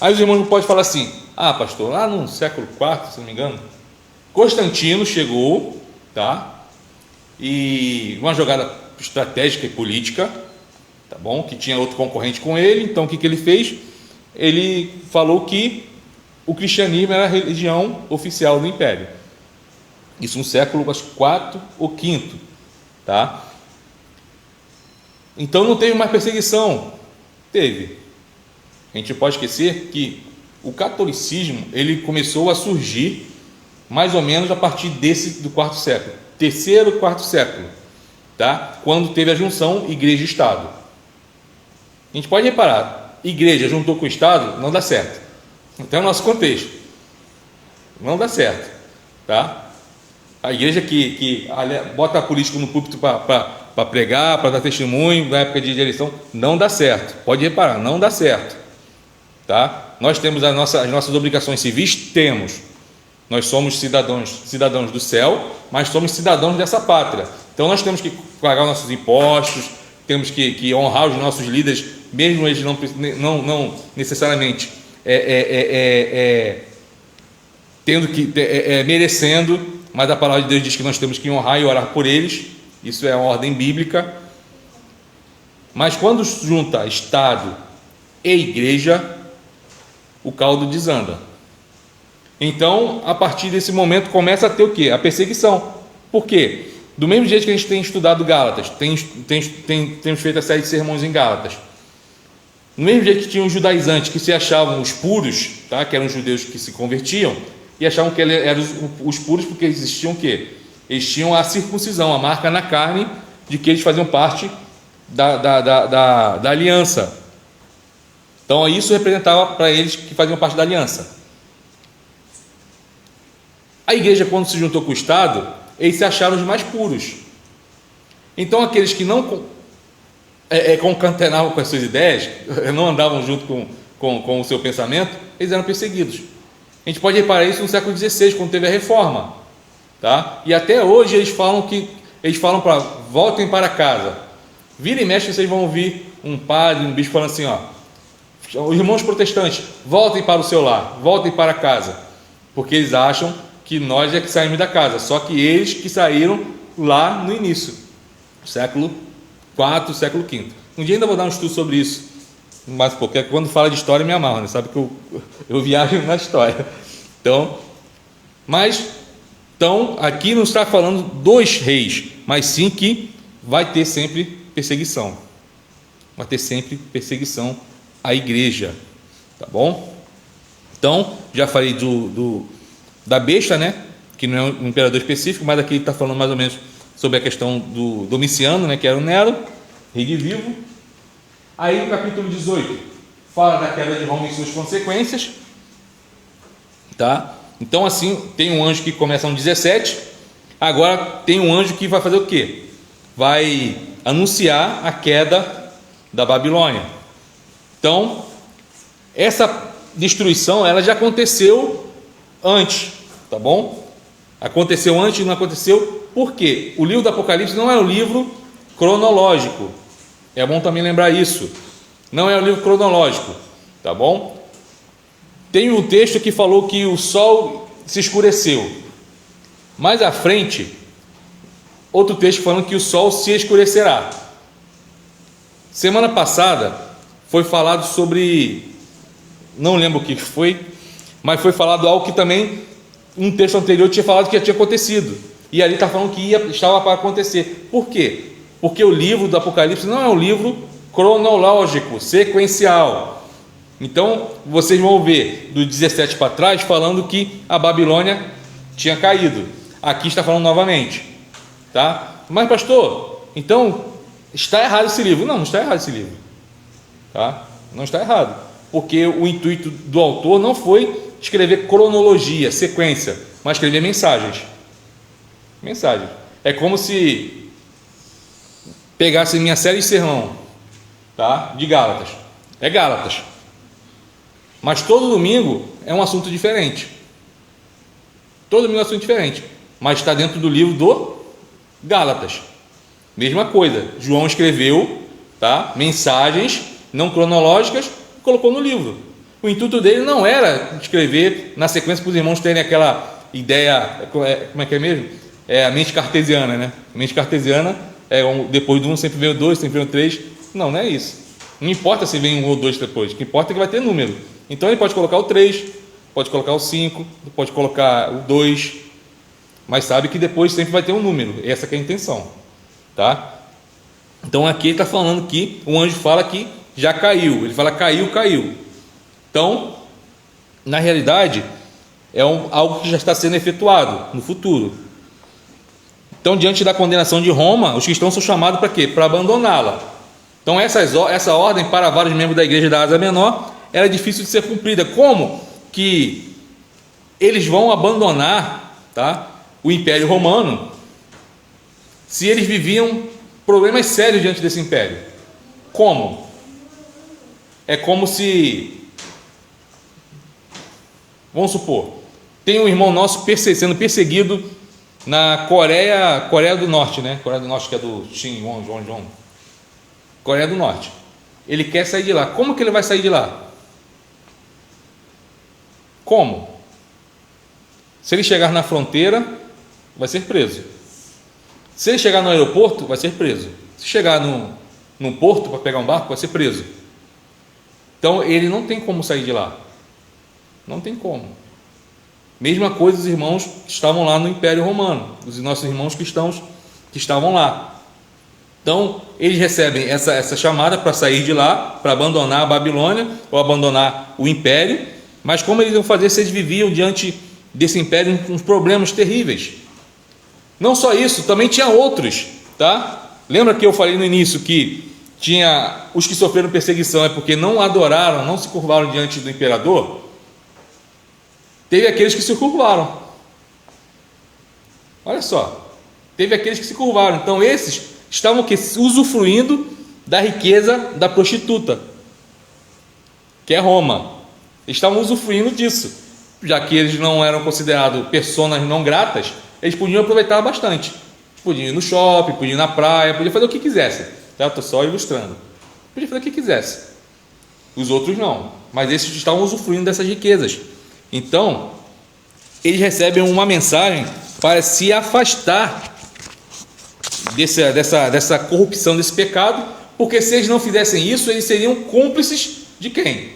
Aí os irmãos podem falar assim: ah, pastor, lá no século IV, se não me engano, Constantino chegou, tá? E uma jogada estratégica e política, tá bom? Que tinha outro concorrente com ele. Então o que ele fez? Ele falou que o cristianismo era a religião oficial do império. Isso no século IV ou V, tá? Então não teve mais perseguição. Teve. A gente pode esquecer que o catolicismo ele começou a surgir mais ou menos a partir do quarto século, terceiro, quarto século, tá? Quando teve a junção igreja e Estado. A gente pode reparar, igreja juntou com o Estado, não dá certo. Até o nosso contexto, não dá certo, tá? A igreja que bota político no púlpito para pregar, para dar testemunho na época de eleição, não dá certo. Pode reparar, não dá certo, tá? Nós temos as nossas obrigações civis, temos. Nós somos cidadãos do céu, mas somos cidadãos dessa pátria. Então nós temos que pagar nossos impostos, temos que honrar os nossos líderes, mesmo eles não necessariamente merecendo, mas a palavra de Deus diz que nós temos que honrar e orar por eles. Isso é a ordem bíblica. Mas quando junta Estado e igreja, o caldo desanda. Então, a partir desse momento começa a ter o quê? A perseguição. Por quê? Do mesmo jeito que a gente tem estudado Gálatas, temos feito a série de sermões em Gálatas. Do mesmo jeito que tinham os judaizantes que se achavam os puros, tá? Que eram os judeus que se convertiam, e achavam que eram os puros porque existiam o quê? Eles tinham a circuncisão, a marca na carne de que eles faziam parte da aliança. Então isso representava para eles que faziam parte da aliança. A igreja, quando se juntou com o Estado, eles se acharam os mais puros. Então aqueles que não concatenavam com as suas ideias, não andavam junto com o seu pensamento, eles eram perseguidos. A gente pode reparar isso no século XVI, quando teve a reforma, tá? E até hoje eles falam para voltem para casa. Vira e mexe, vocês vão ouvir um padre, um bispo falando assim, ó, os irmãos protestantes, voltem para o seu lar, voltem para casa, porque eles acham que nós é que saímos da casa, só que eles que saíram lá no início, século IV, século V. Um dia ainda vou dar um estudo sobre isso, mas porque quando fala de história me amarro, né? Sabe que eu viajo na história. Então, aqui não está falando dos reis, mas sim que vai ter sempre perseguição. Vai ter sempre perseguição à igreja, tá bom? Então, já falei da besta, né? que não é um imperador específico, mas aqui ele está falando mais ou menos sobre a questão do Domiciano, né, que era o Nero, rei de vivo. Aí no capítulo 18 fala da queda de Roma e suas consequências, tá? Então assim, tem um anjo que começa no 17, agora tem um anjo que vai fazer o quê? Vai anunciar a queda da Babilônia. Então, essa destruição, ela já aconteceu antes, tá bom? Aconteceu antes e não aconteceu, por quê? O livro do Apocalipse não é um livro cronológico, é bom também lembrar isso, não é um livro cronológico, tá bom? Tem um texto que falou que o sol se escureceu, mais à frente, outro texto falando que o sol se escurecerá. Semana passada foi falado sobre, não lembro o que foi, mas foi falado algo que também um texto anterior tinha falado que já tinha acontecido, e ali está falando que estava para acontecer. Por quê? Porque o livro do Apocalipse não é um livro cronológico, sequencial. Então vocês vão ver do 17 para trás falando que a Babilônia tinha caído, aqui está falando novamente, tá? Mas pastor, então está errado esse livro? Não está errado esse livro, tá? Não está errado, porque o intuito do autor não foi escrever cronologia, sequência, mas escrever mensagens. É como se pegasse minha série de sermão, tá? De Gálatas, é Gálatas, mas todo domingo é um assunto diferente, mas está dentro do livro do Gálatas. Mesma coisa, João escreveu, tá? Mensagens não cronológicas, colocou no livro. O intuito dele não era escrever na sequência para os irmãos terem aquela ideia, como é que é mesmo? É a mente cartesiana, né? A mente cartesiana é depois do 1 sempre vem o 2, sempre vem o 3. Não é isso. Não importa se vem um ou dois depois, o que importa é que vai ter número. Então ele pode colocar o 3, pode colocar o 5, pode colocar o 2, mas sabe que depois sempre vai ter um número. Essa que é a intenção, tá? Então aqui ele está falando que o anjo fala que já caiu, ele fala caiu. Então, na realidade, é algo que já está sendo efetuado no futuro. Então, diante da condenação de Roma, os cristãos são chamados para quê? Para abandoná-la. Então, essa ordem para vários membros da igreja da Ásia Menor era difícil de ser cumprida. Como que eles vão abandonar, tá, o Império Romano se eles viviam problemas sérios diante desse império? Como? É como se, vamos supor, tem um irmão nosso sendo perseguido na Coreia do Norte, né? Coreia do Norte, que é do Shin Won. Coreia do Norte. Ele quer sair de lá. Como que ele vai sair de lá? Como? Se ele chegar na fronteira, vai ser preso. Se ele chegar no aeroporto, vai ser preso. Se chegar num porto para pegar um barco, vai ser preso. Então ele não tem como sair de lá. Não tem como. Mesma coisa os irmãos que estavam lá no Império Romano, os nossos irmãos cristãos que estavam lá. Então eles recebem essa chamada para sair de lá, para abandonar a Babilônia ou abandonar o Império. Mas como eles iam fazer se eles viviam diante desse Império com problemas terríveis? Não só isso, também tinha outros, tá? Lembra que eu falei no início que tinha os que sofreram perseguição é porque não adoraram, não se curvaram diante do imperador? Teve aqueles que se curvaram. Olha só, teve aqueles que se curvaram. Então esses estavam usufruindo da riqueza da prostituta, que é Roma. Eles estavam usufruindo disso, já que eles não eram considerados pessoas não gratas. Eles podiam aproveitar bastante. Podiam ir no shopping, podiam ir na praia, podiam fazer o que quisessem. Estou só ilustrando. Podia fazer o que quisesse. Os outros não. Mas esses estavam usufruindo dessas riquezas. Então, eles recebem uma mensagem para se afastar dessa corrupção, desse pecado, porque se eles não fizessem isso, eles seriam cúmplices de quem?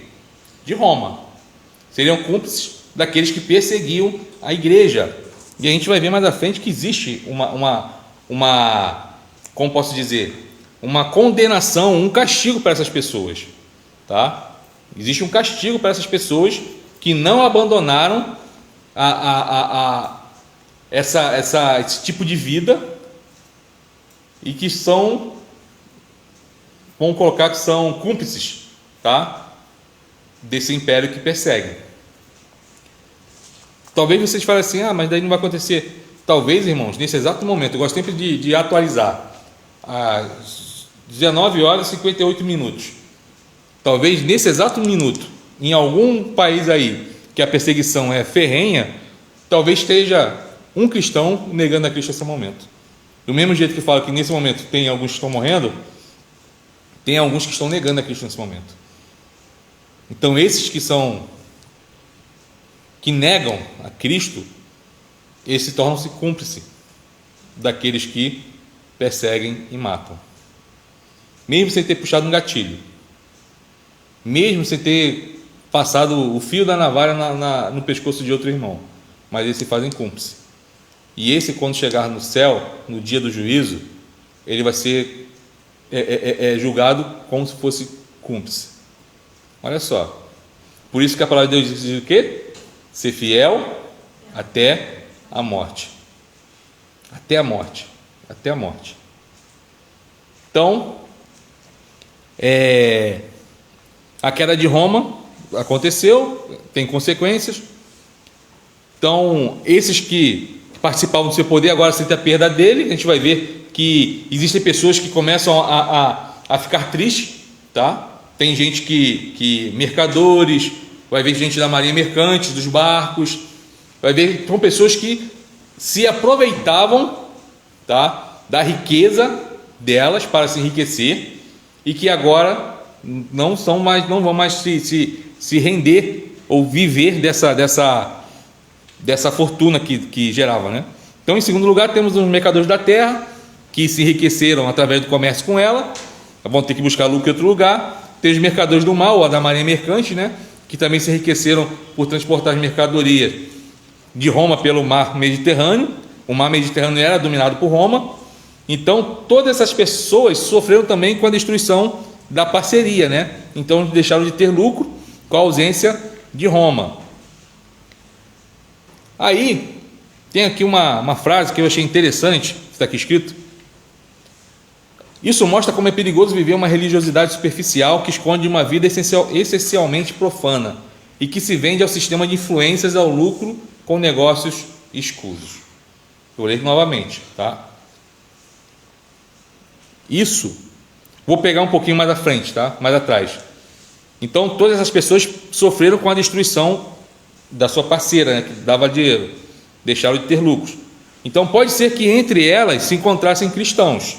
De Roma. Seriam cúmplices daqueles que perseguiam a igreja. E a gente vai ver mais à frente que existe como posso dizer, uma condenação, um castigo para essas pessoas, tá? Existe um castigo para essas pessoas que não abandonaram esse tipo de vida e que são, vamos colocar que são cúmplices, tá? Desse império que persegue. Talvez vocês falem assim, mas daí não vai acontecer. Talvez, irmãos, nesse exato momento, eu gosto sempre de atualizar, às 19 horas e 58 minutos. Talvez nesse exato minuto, em algum país aí que a perseguição é ferrenha, talvez esteja um cristão negando a Cristo nesse momento. Do mesmo jeito que fala que nesse momento tem alguns que estão morrendo, tem alguns que estão negando a Cristo nesse momento. Então esses que negam a Cristo, esses tornam-se cúmplices daqueles que perseguem e matam. Mesmo sem ter puxado um gatilho, mesmo sem ter passado o fio da navalha no pescoço de outro irmão, mas eles se fazem cúmplice. E esse, quando chegar no céu, no dia do juízo, ele vai ser julgado como se fosse cúmplice. Olha só. Por isso que a palavra de Deus diz o quê? Ser fiel até a morte. Até a morte. Até a morte. Então, a queda de Roma aconteceu, tem consequências. Então, esses que participavam do seu poder agora sentem a perda dele. A gente vai ver que existem pessoas que começam a ficar tristes, tá? Tem gente mercadores, vai ver gente da marinha mercante, dos barcos, vai ver, são pessoas que se aproveitavam, tá, da riqueza delas para se enriquecer e que agora não vão mais se render ou viver dessa fortuna que gerava, né? Então, em segundo lugar, temos os mercadores da terra que se enriqueceram através do comércio com ela, vão ter que buscar lucro em outro lugar. Tem os mercadores do mal, a da marinha mercante, né, que também se enriqueceram por transportar as mercadorias de Roma pelo mar Mediterrâneo. O mar Mediterrâneo era dominado por Roma. Então, todas essas pessoas sofreram também com a destruição da parceria, né? Então, deixaram de ter lucro com a ausência de Roma. Aí, tem aqui uma frase que eu achei interessante, está aqui escrito. Isso mostra como é perigoso viver uma religiosidade superficial que esconde uma vida essencialmente profana e que se vende ao sistema de influências ao lucro com negócios escusos. Eu leio novamente, tá? Isso, vou pegar um pouquinho mais à frente, tá? Mais atrás. Então, todas essas pessoas sofreram com a destruição da sua parceira, né, que dava dinheiro, deixaram de ter lucros. Então, pode ser que entre elas se encontrassem cristãos.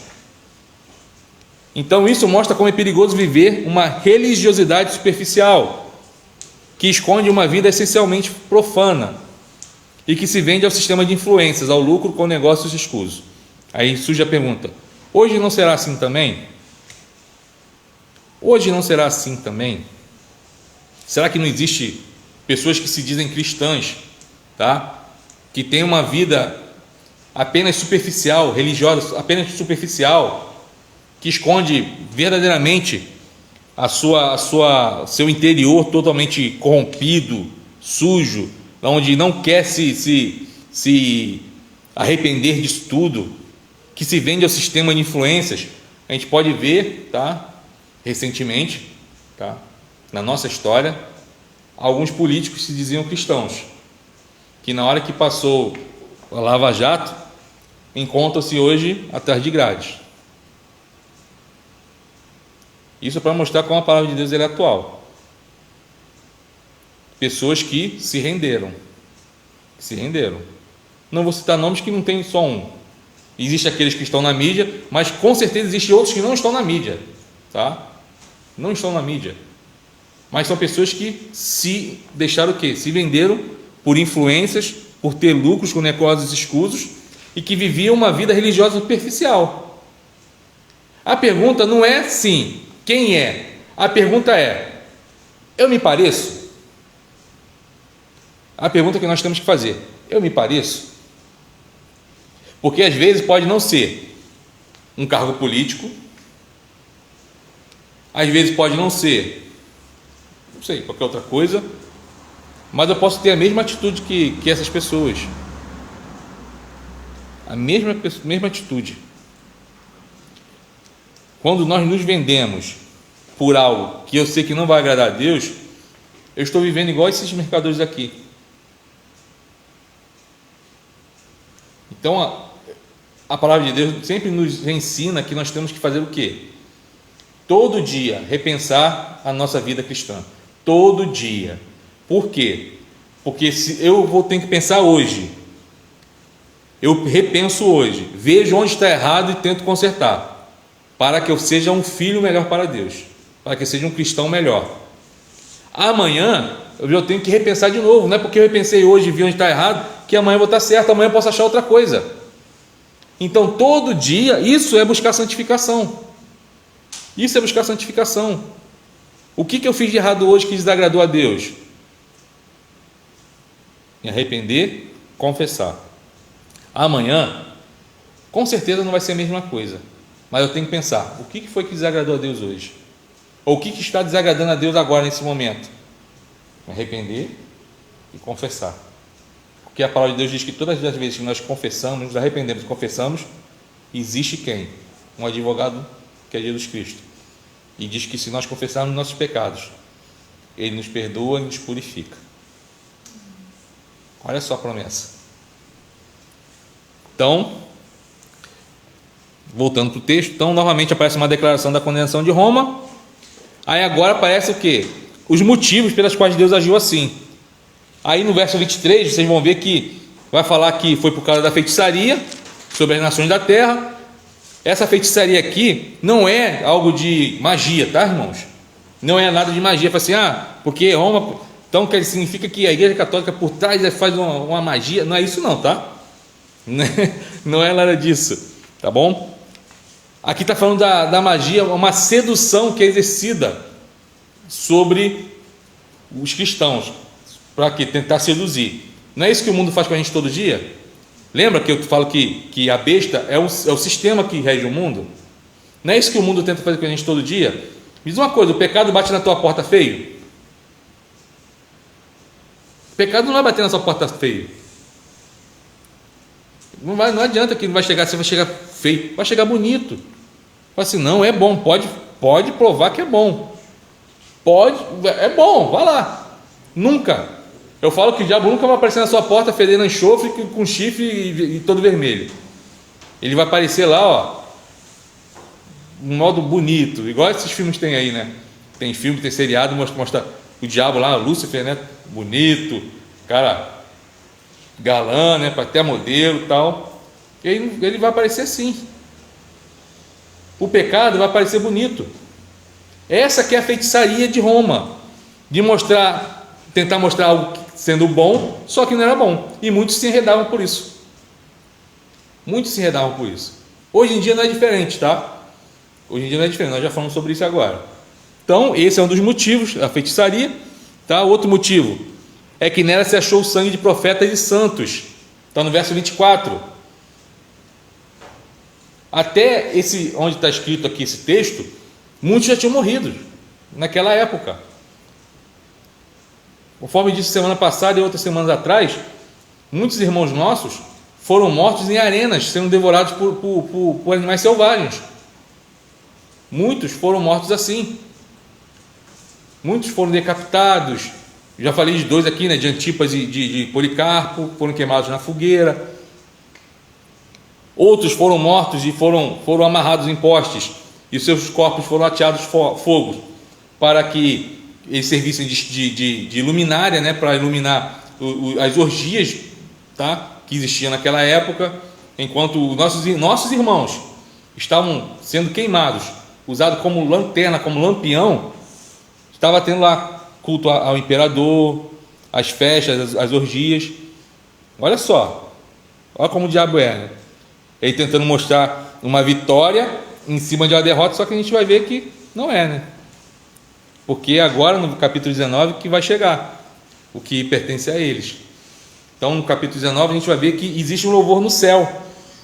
Então, isso mostra como é perigoso viver uma religiosidade superficial que esconde uma vida essencialmente profana e que se vende ao sistema de influências, ao lucro com negócios escusos. Aí surge a pergunta: hoje não será assim também? Hoje não será assim também? Será que não existe pessoas que se dizem cristãs, tá? Que têm uma vida apenas superficial, religiosa, apenas superficial, que esconde verdadeiramente seu interior totalmente corrompido, sujo, onde não quer se arrepender disso tudo, que se vende ao sistema de influências? A gente pode ver, tá, recentemente, tá, na nossa história, alguns políticos se diziam cristãos, que na hora que passou a Lava Jato, encontram-se hoje atrás de grades. Isso é para mostrar como a palavra de Deus é atual. Pessoas que se renderam. Não vou citar nomes que não tem só um. Existem aqueles que estão na mídia, mas com certeza existem outros que não estão na mídia, tá? Não estão na mídia. Mas são pessoas que se deixaram o quê? Se venderam por influências, por ter lucros com negócios escusos e que viviam uma vida religiosa superficial. A pergunta não é sim, quem é? A pergunta é: eu me pareço? A pergunta que nós temos que fazer: eu me pareço? Porque às vezes pode não ser um cargo político, às vezes pode não ser, não sei, qualquer outra coisa, mas eu posso ter a mesma atitude que essas pessoas. A mesma atitude. Quando nós nos vendemos por algo que eu sei que não vai agradar a Deus, eu estou vivendo igual esses mercadores aqui. Então, a palavra de Deus sempre nos ensina que nós temos que fazer o quê? Todo dia repensar a nossa vida cristã. Todo dia. Por quê? Porque se eu vou ter que pensar hoje, eu repenso hoje, vejo onde está errado e tento consertar, para que eu seja um filho melhor para Deus, para que eu seja um cristão melhor. Amanhã eu tenho que repensar de novo. Não é porque eu repensei hoje e vi onde está errado que amanhã eu vou estar certo, amanhã eu posso achar outra coisa. Então todo dia, isso é buscar santificação. Isso é buscar santificação. O que eu fiz de errado hoje que desagradou a Deus? Me arrepender, confessar. Amanhã, com certeza não vai ser a mesma coisa, mas eu tenho que pensar, o que foi que desagradou a Deus hoje? Ou o que está desagradando a Deus agora, nesse momento? Me arrepender e confessar. Porque a palavra de Deus diz que todas as vezes que nós confessamos, nos arrependemos e confessamos, existe quem? Um advogado, que é Jesus Cristo. E diz que se nós confessarmos nossos pecados, Ele nos perdoa e nos purifica. Olha só a promessa. Então, voltando para o texto, então novamente aparece uma declaração da condenação de Roma. Aí agora aparece o quê? Os motivos pelos quais Deus agiu assim. Aí no verso 23, vocês vão ver que vai falar que foi por causa da feitiçaria sobre as nações da terra. Essa feitiçaria aqui não é algo de magia, tá, irmãos? Não é nada de magia. Fala assim, porque Roma, então significa que a Igreja Católica por trás faz uma magia. Não é isso não, tá? Não é nada disso, tá bom? Aqui está falando da magia, uma sedução que é exercida sobre os cristãos, para quê? Tentar seduzir. Não é isso que o mundo faz com a gente todo dia? Lembra que eu falo que a besta é o sistema que rege o mundo? Não é isso que o mundo tenta fazer com a gente todo dia? Me diz uma coisa, o pecado bate na tua porta feio? O pecado não vai bater na sua porta feio. Não adianta que não vai chegar, você vai chegar feio, vai chegar bonito. Fala assim, não, é bom, pode provar que é bom. É bom, vai lá. Nunca. Eu falo que o diabo nunca vai aparecer na sua porta fedendo enxofre com chifre e todo vermelho. Ele vai aparecer lá, ó, um modo bonito, igual esses filmes tem aí, né? Tem filme, tem seriado, mostra o diabo lá, Lúcifer, né? Bonito, cara galã, né? Até modelo e tal. Ele vai aparecer assim. O pecado vai aparecer bonito. Essa que é a feitiçaria de Roma, de tentar mostrar algo sendo bom, só que não era bom. E muitos se enredavam por isso. Hoje em dia não é diferente, tá? Hoje em dia não é diferente, nós já falamos sobre isso agora. Então, esse é um dos motivos, a feitiçaria, tá? Outro motivo é que nela se achou o sangue de profetas e santos. Está no verso 24. Até onde está escrito aqui esse texto, muitos já tinham morrido naquela época. Conforme disse semana passada e outras semanas atrás, muitos irmãos nossos foram mortos em arenas, sendo devorados por animais selvagens. Muitos foram mortos assim. Muitos foram decapitados. Já falei de dois aqui, né, de Antipas e de Policarpo, foram queimados na fogueira. Outros foram mortos e foram amarrados em postes, e seus corpos foram ateados fogo, para que eles servissem de luminária, né, para iluminar as orgias, tá, que existiam naquela época, enquanto nossos irmãos estavam sendo queimados, usados como lanterna, como lampião. Estava tendo lá culto ao imperador, as festas, as orgias. Olha só, olha como o diabo é, né? Ele tentando mostrar uma vitória em cima de uma derrota, só que a gente vai ver que não é, né? Porque agora no capítulo 19 que vai chegar o que pertence a eles. Então no capítulo 19 a gente vai ver que existe um louvor no céu.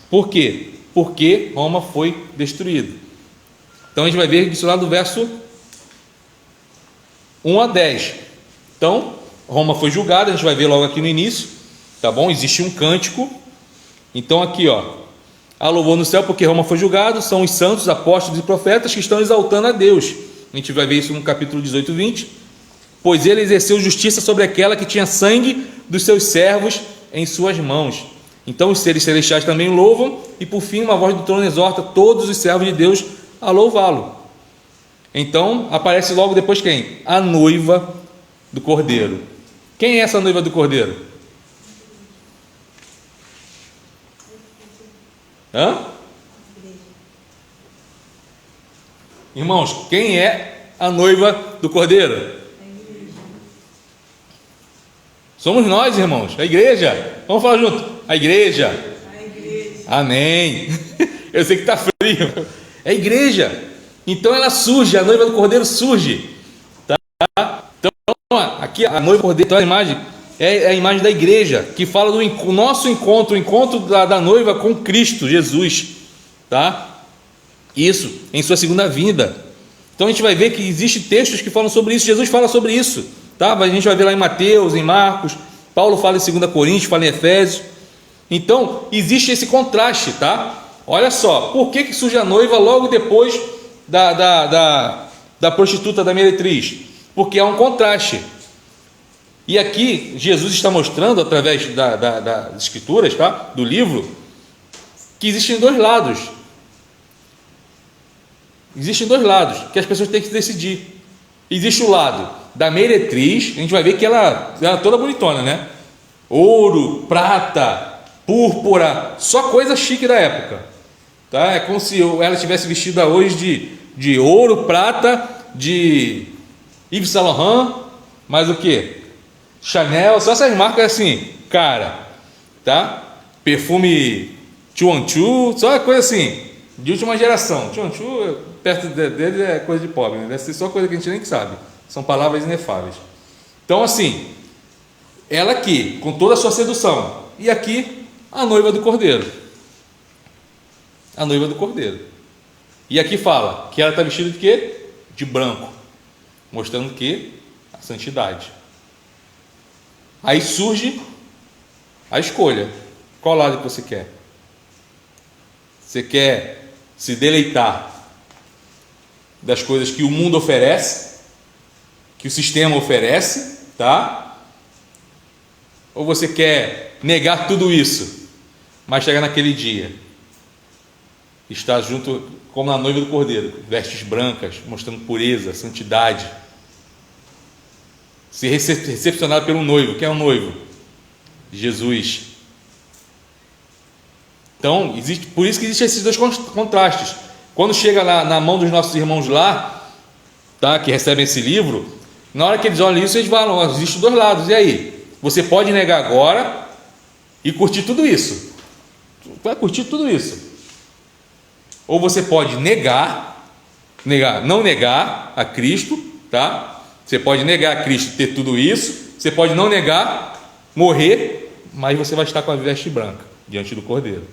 Por quê? Porque Roma foi destruída. Então a gente vai ver isso lá do verso 1 a 10. Então Roma foi julgada, a gente vai ver logo aqui no início, tá bom? Existe um cântico Então aqui, ó, há louvor no céu porque Roma foi julgado, são os santos, apóstolos e profetas que estão exaltando a Deus. A gente vai ver isso no capítulo 18, 20. Pois ele exerceu justiça sobre aquela que tinha sangue dos seus servos em suas mãos. Então os seres celestiais também louvam, e por fim uma voz do trono exorta todos os servos de Deus a louvá-lo. Então aparece logo depois quem? A noiva do Cordeiro. Quem é essa noiva do Cordeiro? Hã? Irmãos, quem é a noiva do Cordeiro? Somos nós, irmãos, a igreja. Vamos falar junto. A igreja. Amém. Eu sei que está frio. É a igreja. Então ela surge, a noiva do Cordeiro surge. Tá? Então aqui a noiva do Cordeiro, então a imagem é a imagem da igreja, que fala do nosso encontro, o encontro da noiva com Cristo Jesus. Tá? Isso, em sua segunda vinda. Então a gente vai ver que existem textos que falam sobre isso. Jesus fala sobre isso. Tá? A gente vai ver lá em Mateus, em Marcos, Paulo fala em 2 Coríntios, fala em Efésios. Então existe esse contraste, tá? Olha só, por que surge a noiva logo depois da prostituta, da meretriz? Porque há um contraste. E aqui Jesus está mostrando, através das escrituras, tá? Do livro, que existem dois lados. Existem dois lados que as pessoas têm que decidir. Existe o lado da meretriz, a gente vai ver que ela é toda bonitona, né? Ouro, prata, púrpura, só coisa chique da época, tá? É como se ela estivesse vestida hoje de ouro, prata, de Yves Saint Laurent, mais o que? Chanel, só essas marcas assim, cara, tá? Perfume Chuanchu, só coisa assim, de última geração. Chuanchu, perto dele é coisa de pobre, né? Deve ser só coisa que a gente nem sabe. São palavras inefáveis. Então assim, ela aqui, com toda a sua sedução, e aqui a noiva do Cordeiro. A noiva do Cordeiro. E aqui fala que ela está vestida de quê? De branco, mostrando que a santidade. Aí surge a escolha. Qual lado que você quer? Você quer se deleitar das coisas que o mundo oferece, que o sistema oferece, tá? Ou você quer negar tudo isso, mas chegar naquele dia, estar junto como na noiva do Cordeiro, vestes brancas, mostrando pureza, santidade, ser recepcionado pelo noivo. Quem é o noivo? Jesus. Então, por isso que existem esses dois contrastes. Quando chega lá na mão dos nossos irmãos lá, tá, que recebem esse livro, na hora que eles olham isso, eles falam: existem dois lados. E aí? Você pode negar agora e curtir tudo isso. Vai curtir tudo isso. Ou você pode não negar a Cristo, tá? Você pode negar a Cristo e ter tudo isso. Você pode não negar, morrer, mas você vai estar com a veste branca diante do Cordeiro.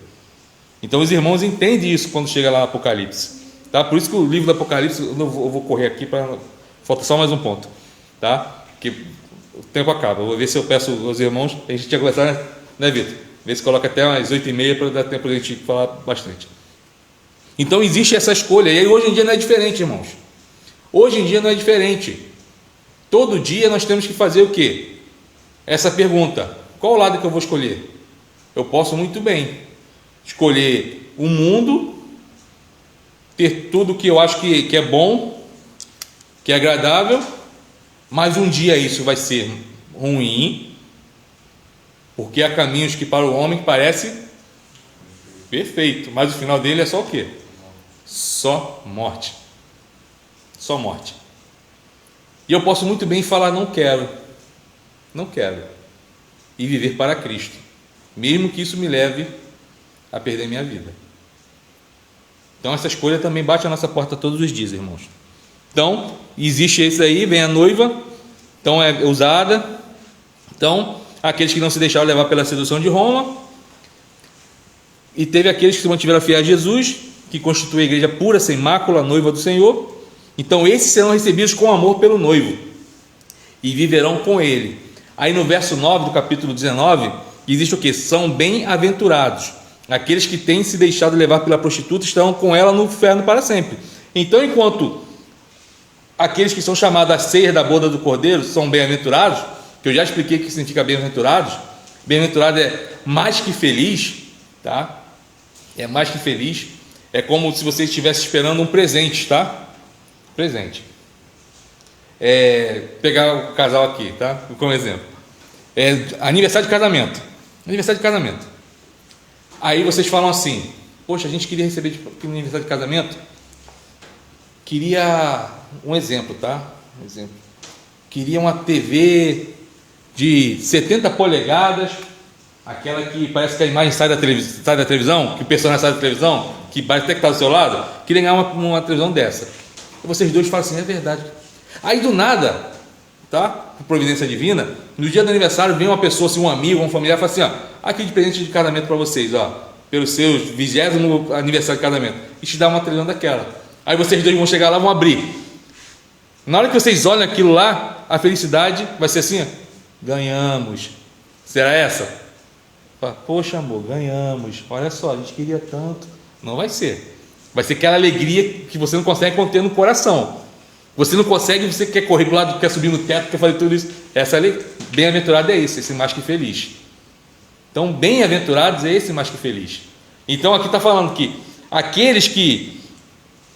Então os irmãos entendem isso quando chega lá no Apocalipse, tá? Por isso que o livro do Apocalipse, eu vou correr aqui, falta só mais um ponto, tá? Que o tempo acaba. Eu vou ver se eu peço aos irmãos, a gente tinha começado, né, Vitor? Ver se coloca até umas 8h30 para dar tempo de a gente falar bastante. Então existe essa escolha, e aí hoje em dia não é diferente, irmãos. Hoje em dia não é diferente. Todo dia nós temos que fazer o quê? Essa pergunta: qual lado que eu vou escolher? Eu posso muito bem escolher o mundo, ter tudo que eu acho que é bom, que é agradável, mas um dia isso vai ser ruim, porque há caminhos que para o homem parece perfeito, mas o final dele é só o quê? Só morte. Só morte. E eu posso muito bem falar: não quero, e viver para Cristo, mesmo que isso me leve a perder minha vida. Então essa escolha também bate a nossa porta todos os dias, irmãos. Então existe isso aí, vem a noiva, então é usada. Então aqueles que não se deixaram levar pela sedução de Roma, e teve aqueles que se mantiveram fiéis a Jesus, que constitui a igreja pura, sem mácula, a noiva do Senhor. Então esses serão recebidos com amor pelo noivo e viverão com ele. Aí no verso 9 do capítulo 19 existe o que? São bem-aventurados Aqueles que têm se deixado levar pela prostituta estão com ela no inferno para sempre. Então, enquanto aqueles que são chamados a ceia da boda do Cordeiro são bem-aventurados, que eu já expliquei o que significa bem-aventurados. Bem-aventurado é mais que feliz, tá? É mais que feliz. É como se você estivesse esperando um presente, tá? Presente. Pegar o casal aqui, tá? Como exemplo. Aniversário de casamento. Aniversário de casamento. Aí vocês falam assim: poxa, a gente queria receber no aniversário de casamento. Queria um exemplo, tá? Um exemplo. Queria uma TV de 70 polegadas, aquela que parece que a imagem sai da televisão, que o personagem sai da televisão, que parece até que está do seu lado. Queria ganhar uma televisão dessa. E vocês dois falam assim: é verdade. Aí do nada, tá? Por providência divina, no dia do aniversário vem uma pessoa, assim, um amigo, um familiar, fala assim: ó, aqui de presente de casamento para vocês, ó, pelos seus 20º aniversário de casamento, e te dá uma televisão daquela. Aí vocês dois vão chegar lá, vão abrir. Na hora que vocês olham aquilo lá, a felicidade vai ser assim: ó, ganhamos. Será essa? Poxa, amor, ganhamos. Olha só, a gente queria tanto. Não vai ser. Vai ser aquela alegria que você não consegue conter no coração. Você não consegue, você quer correr para o lado, quer subir no teto, quer fazer tudo isso. Essa bem-aventurado é esse mais que feliz. Então, bem-aventurados é esse mais que feliz. Então, aqui está falando que aqueles que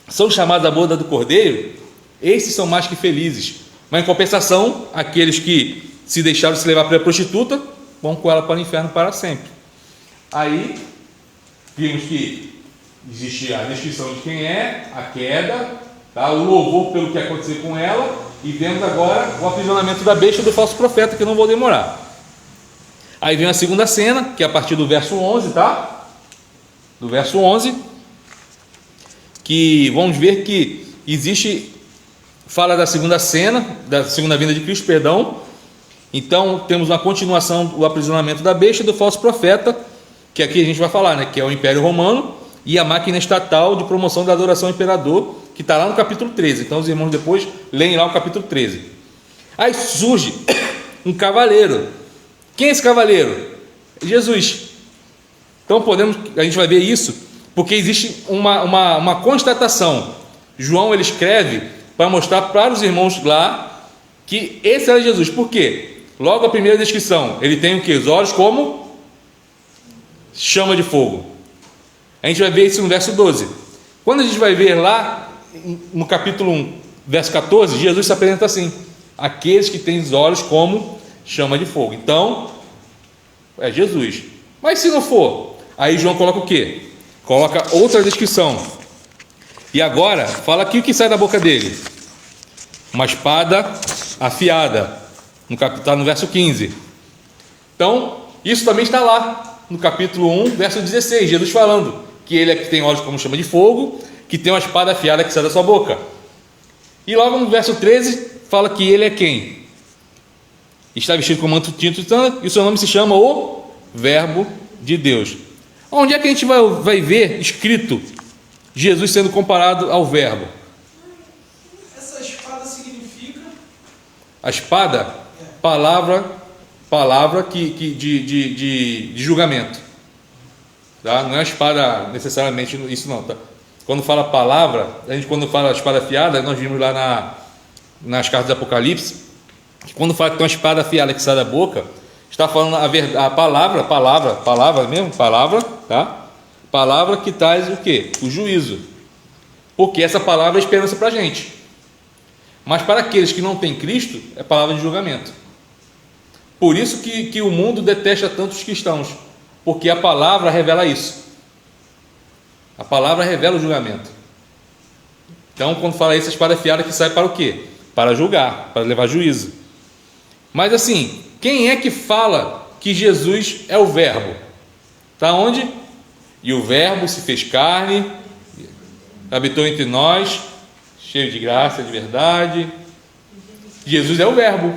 são chamados à boda do Cordeiro, esses são mais que felizes. Mas, em compensação, aqueles que se deixaram se levar pela prostituta, vão com ela para o inferno para sempre. Aí, vimos que existe a descrição de quem é, a queda, tá? O louvor pelo que aconteceu com ela, e vemos agora o aprisionamento da besta e do falso profeta, que eu não vou demorar. Aí vem a segunda cena, que é a partir do verso 11, tá? Do verso 11, que vamos ver que existe, fala da segunda cena, da segunda vinda de Cristo, perdão. Então temos uma continuação do aprisionamento da besta e do falso profeta, que aqui a gente vai falar, né? Que é o Império Romano e a máquina estatal de promoção da adoração ao imperador, que está lá no capítulo 13. Então os irmãos depois leem lá o capítulo 13. Aí surge um cavaleiro. Quem é esse cavaleiro? Jesus. Então a gente vai ver isso, porque existe uma constatação. João ele escreve para mostrar para os irmãos lá que esse era Jesus. Por quê? Logo a primeira descrição, ele tem o que? Os olhos como chama de fogo. A gente vai ver isso no verso 12. Quando a gente vai ver lá no capítulo 1, verso 14, Jesus se apresenta assim: aqueles que têm os olhos como chama de fogo. Então é Jesus. Mas se não for, aí João coloca o quê? Coloca outra descrição. E agora fala aqui o que sai da boca dele: uma espada afiada. Está no verso 15. Então isso também está lá no capítulo 1, verso 16, Jesus falando que ele é que tem olhos como chama de fogo, que tem uma espada afiada que sai da sua boca. E logo no verso 13 fala que ele é quem? Está vestido com manto tinto e o seu nome se chama o Verbo de Deus. Onde é que a gente vai ver escrito Jesus sendo comparado ao Verbo? Essa espada significa? A espada, palavra de julgamento, tá? Não é a espada necessariamente isso não, tá? Quando fala palavra, quando fala espada afiada, nós vimos lá nas cartas do Apocalipse, que quando fala que tem uma espada afiada que sai da boca, está falando a palavra mesmo, tá? Palavra que traz o quê? O juízo, porque essa palavra é esperança para a gente. Mas para aqueles que não têm Cristo, é palavra de julgamento. Por isso que o mundo detesta tanto os cristãos, porque a palavra revela isso. A palavra revela o julgamento. Então, quando fala isso, a espada afiada que sai para o quê? Para julgar, para levar juízo. Mas assim, quem é que fala que Jesus é o Verbo? Está onde? E o Verbo se fez carne, habitou entre nós, cheio de graça, de verdade. Jesus é o Verbo,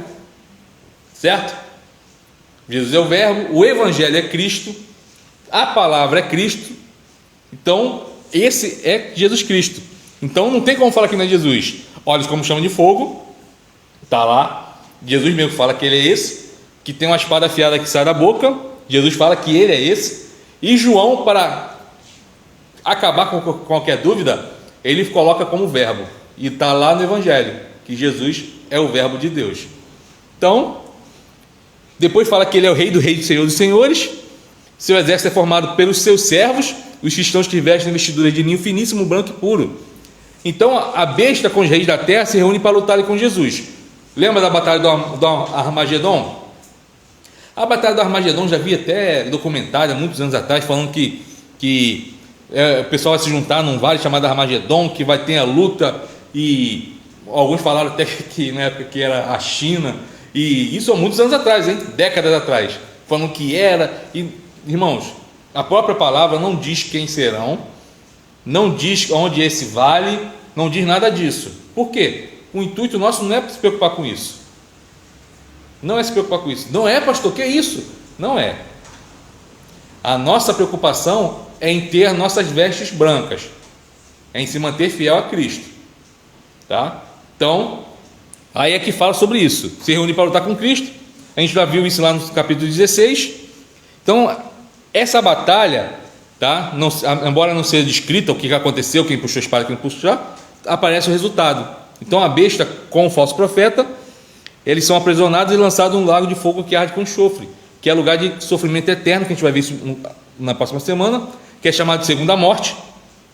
certo? Jesus é o Verbo, o Evangelho é Cristo, a palavra é Cristo. Então esse é Jesus Cristo. Então não tem como falar que não é Jesus. Olhos como chama de fogo, está lá. Jesus mesmo fala que ele é esse, que tem uma espada afiada que sai da boca. Jesus fala que ele é esse, E João, para acabar com qualquer dúvida, ele coloca como verbo. E está lá no Evangelho, que Jesus é o verbo de Deus. Então, depois fala que ele é o rei do rei e senhor dos senhores. Seu exército é formado pelos seus servos, os cristãos que vestem vestiduras de linho finíssimo, branco e puro. Então a besta com os reis da terra se reúne para lutar com Jesus. Lembra da batalha do Armagedon? A batalha do Armagedon já havia até documentário há muitos anos atrás, falando que o pessoal vai se juntar num vale chamado Armagedon, que vai ter a luta, e alguns falaram até que na época que era a China, e isso há muitos anos atrás, hein? Décadas atrás, falando que era. E, irmãos, a própria palavra não diz quem serão, não diz onde é esse vale, não diz nada disso. Por quê? O intuito nosso não é se preocupar com isso. Não é se preocupar com isso. Não é, pastor, que é isso? Não é. A nossa preocupação é em ter nossas vestes brancas, é em se manter fiel a Cristo, tá? Então, aí é que fala sobre isso, se reunir para lutar com Cristo. A gente já viu isso lá no capítulo 16. Então, essa batalha, tá? Não, embora não seja descrita o que aconteceu, quem puxou a espada, quem puxou, aparece o resultado. Então, a besta com o falso profeta, eles são aprisionados e lançados num lago de fogo que arde com enxofre, que é lugar de sofrimento eterno, que a gente vai ver isso na próxima semana, que é chamado de segunda morte,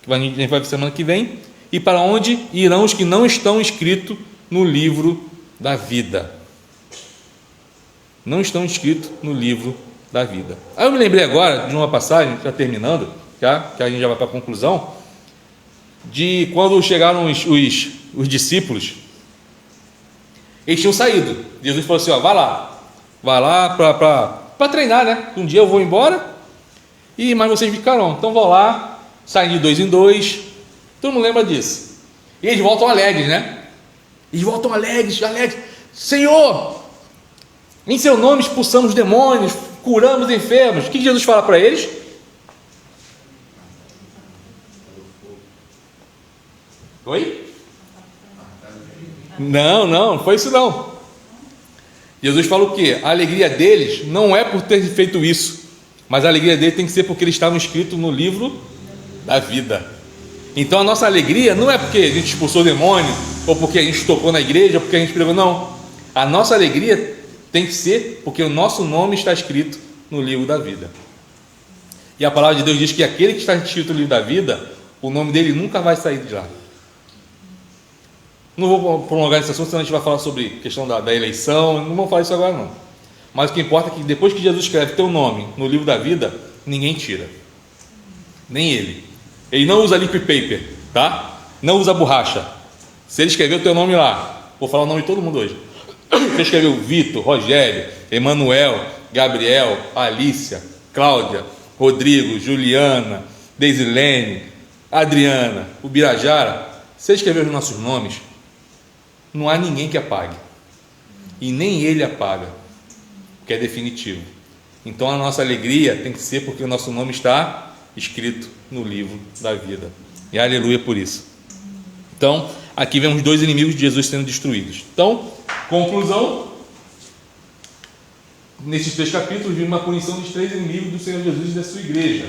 que a gente vai ver semana que vem, e para onde irão os que não estão inscritos no livro da vida. Não estão inscritos no livro da vida. Aí eu me lembrei agora de uma passagem, já terminando, tá? Que a gente já vai para a conclusão, de quando chegaram os discípulos. Eles tinham saído. Jesus falou assim: ó, vai lá para treinar, né? Um dia eu vou embora, mas vocês ficarão. Então vão lá, saem de 2 em 2. Todo mundo lembra disso. E eles voltam alegres, né? Eles voltam alegres. Senhor, em seu nome expulsamos demônios, curamos enfermos. O que Jesus fala para eles? Oi? Não foi isso não. Jesus fala o quê? A alegria deles não é por ter feito isso, mas a alegria deles tem que ser porque eles estavam escritos no livro da vida. Então a nossa alegria não é porque a gente expulsou o demônio, ou porque a gente tocou na igreja, ou porque a gente pregou, não. A nossa alegria tem que ser porque o nosso nome está escrito no livro da vida. E a palavra de Deus diz que aquele que está escrito no livro da vida, o nome dele nunca vai sair de lá. Não vou prolongar esse assunto, senão a gente vai falar sobre a questão da eleição. Não vamos falar isso agora não. Mas o que importa é que depois que Jesus escreve teu nome no livro da vida, ninguém tira, nem ele. Ele não usa liquid paper, tá? Não usa borracha. Se ele escreveu teu nome lá, vou falar o nome de todo mundo hoje. Você escreveu Vitor, Rogério, Emanuel, Gabriel, Alícia, Cláudia, Rodrigo, Juliana, Deisilene, Adriana, o Birajara. Você escreveu os nossos nomes, não há ninguém que apague, e nem ele apaga, porque é definitivo. Então a nossa alegria tem que ser porque o nosso nome está escrito no livro da vida, e aleluia por isso. Então aqui vemos 2 inimigos de Jesus sendo destruídos. Então, conclusão, nesses 3 capítulos vimos uma punição dos 3 inimigos do Senhor Jesus e da sua igreja.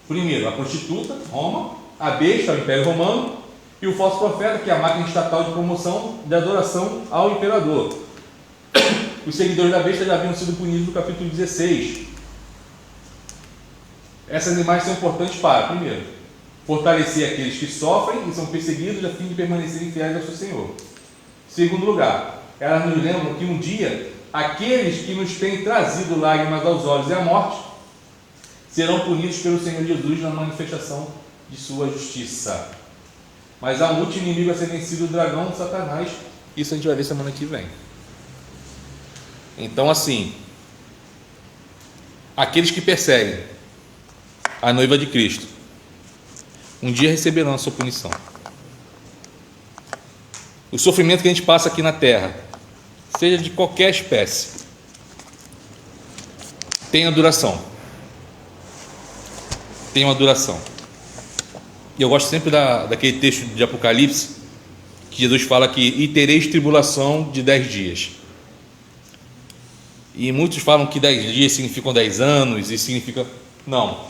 Primeiro, a prostituta, Roma; a besta, o Império Romano; e o falso profeta, que é a máquina estatal de promoção de adoração ao imperador. Os seguidores da besta já haviam sido punidos no capítulo 16. Essas imagens são importantes para, primeiro, fortalecer aqueles que sofrem e são perseguidos a fim de permanecerem fiéis ao seu Senhor. Segundo lugar, elas nos lembram que um dia aqueles que nos têm trazido lágrimas aos olhos e a morte serão punidos pelo Senhor Jesus na manifestação de sua justiça. Mas há um último inimigo a ser vencido, o dragão, Satanás. Isso a gente vai ver semana que vem. Então, assim, aqueles que perseguem a noiva de Cristo, um dia receberão a sua punição. O sofrimento que a gente passa aqui na terra, seja de qualquer espécie, tem a duração. Tem uma duração. E eu gosto sempre daquele texto de Apocalipse, que Jesus fala que e tereis tribulação de 10 dias. E muitos falam que 10 dias significam 10 anos, e significa... Não.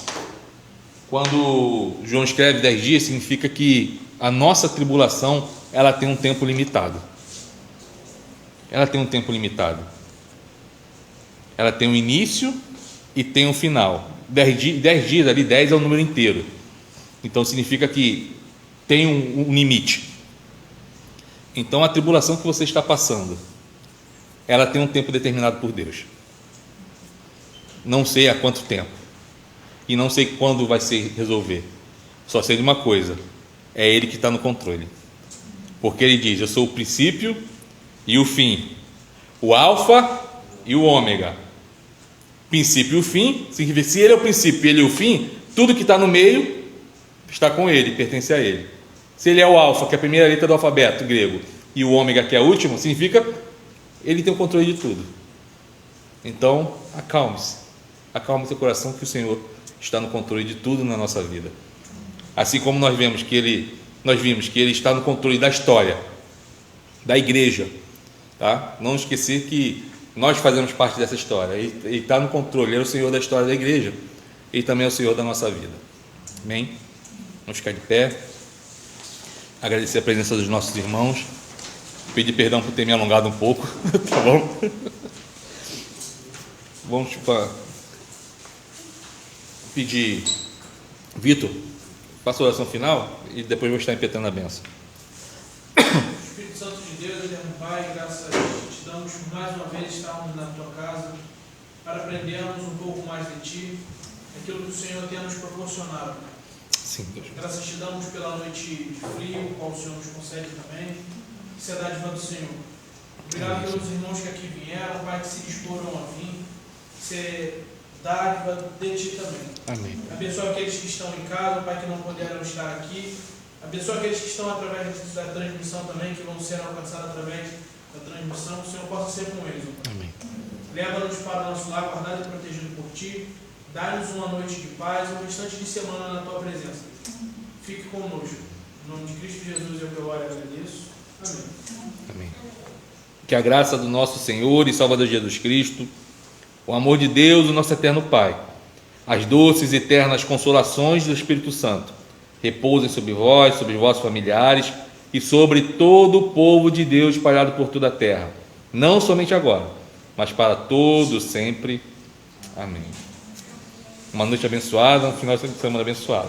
Quando João escreve 10 dias, significa que a nossa tribulação, ela tem um tempo limitado. Ela tem um tempo limitado. Ela tem um início e tem um final. 10 dias ali, 10 é o número inteiro. Então significa que tem um limite. Então a tribulação que você está passando, ela tem um tempo determinado por Deus. Não sei há quanto tempo. E não sei quando vai se resolver. Só sei de uma coisa: é Ele que está no controle. Porque Ele diz: eu sou o princípio e o fim, o alfa e o ômega. Princípio e o fim, significa que se Ele é o princípio e Ele é o fim, tudo que está no meio está com Ele, pertence a Ele. Se Ele é o alfa, que é a primeira letra do alfabeto grego, e o ômega, que é a última, significa Ele tem o controle de tudo. Então, acalme-se. Acalme seu coração, que o Senhor está no controle de tudo na nossa vida. Assim como nós vimos que Ele está no controle da história, da igreja, tá? Não esquecer que nós fazemos parte dessa história. Ele está no controle, Ele é o Senhor da história da igreja, Ele também é o Senhor da nossa vida. Amém? Vamos ficar de pé, agradecer a presença dos nossos irmãos, pedir perdão por ter me alongado um pouco, tá bom? Vamos pedir, Vitor, faça a oração final e depois vou estar impetrando a benção. Espírito Santo de Deus, eterno Pai, graças a Deus te damos por mais uma vez estarmos na tua casa para aprendermos um pouco mais de ti, aquilo que o Senhor tem nos proporcionado. Sim, Deus. Graças te damos pela noite de frio, qual o Senhor nos concede também, isso é dádiva do Senhor. Obrigado pelos irmãos que aqui vieram, Pai, que se disporam a vir, ser dádiva de ti também. Amém. Abençoa aqueles que estão em casa, Pai, que não puderam estar aqui. Abençoa aqueles que estão através da transmissão também, que vão ser alcançados através da transmissão. O Senhor possa ser com eles. Amém. Leva-nos para o nosso lar, guardado e protegido por ti. Dá-nos uma noite de paz, um restante de semana na tua presença. Fique conosco. Em nome de Cristo Jesus, eu oro e agradeço. Amém. Amém. Que a graça do nosso Senhor e Salvador Jesus Cristo, o amor de Deus, o nosso eterno Pai, as doces e eternas consolações do Espírito Santo repousem sobre vós, sobre vossos familiares e sobre todo o povo de Deus espalhado por toda a terra, não somente agora, mas para todos sempre. Amém. Uma noite abençoada, um final de semana abençoado.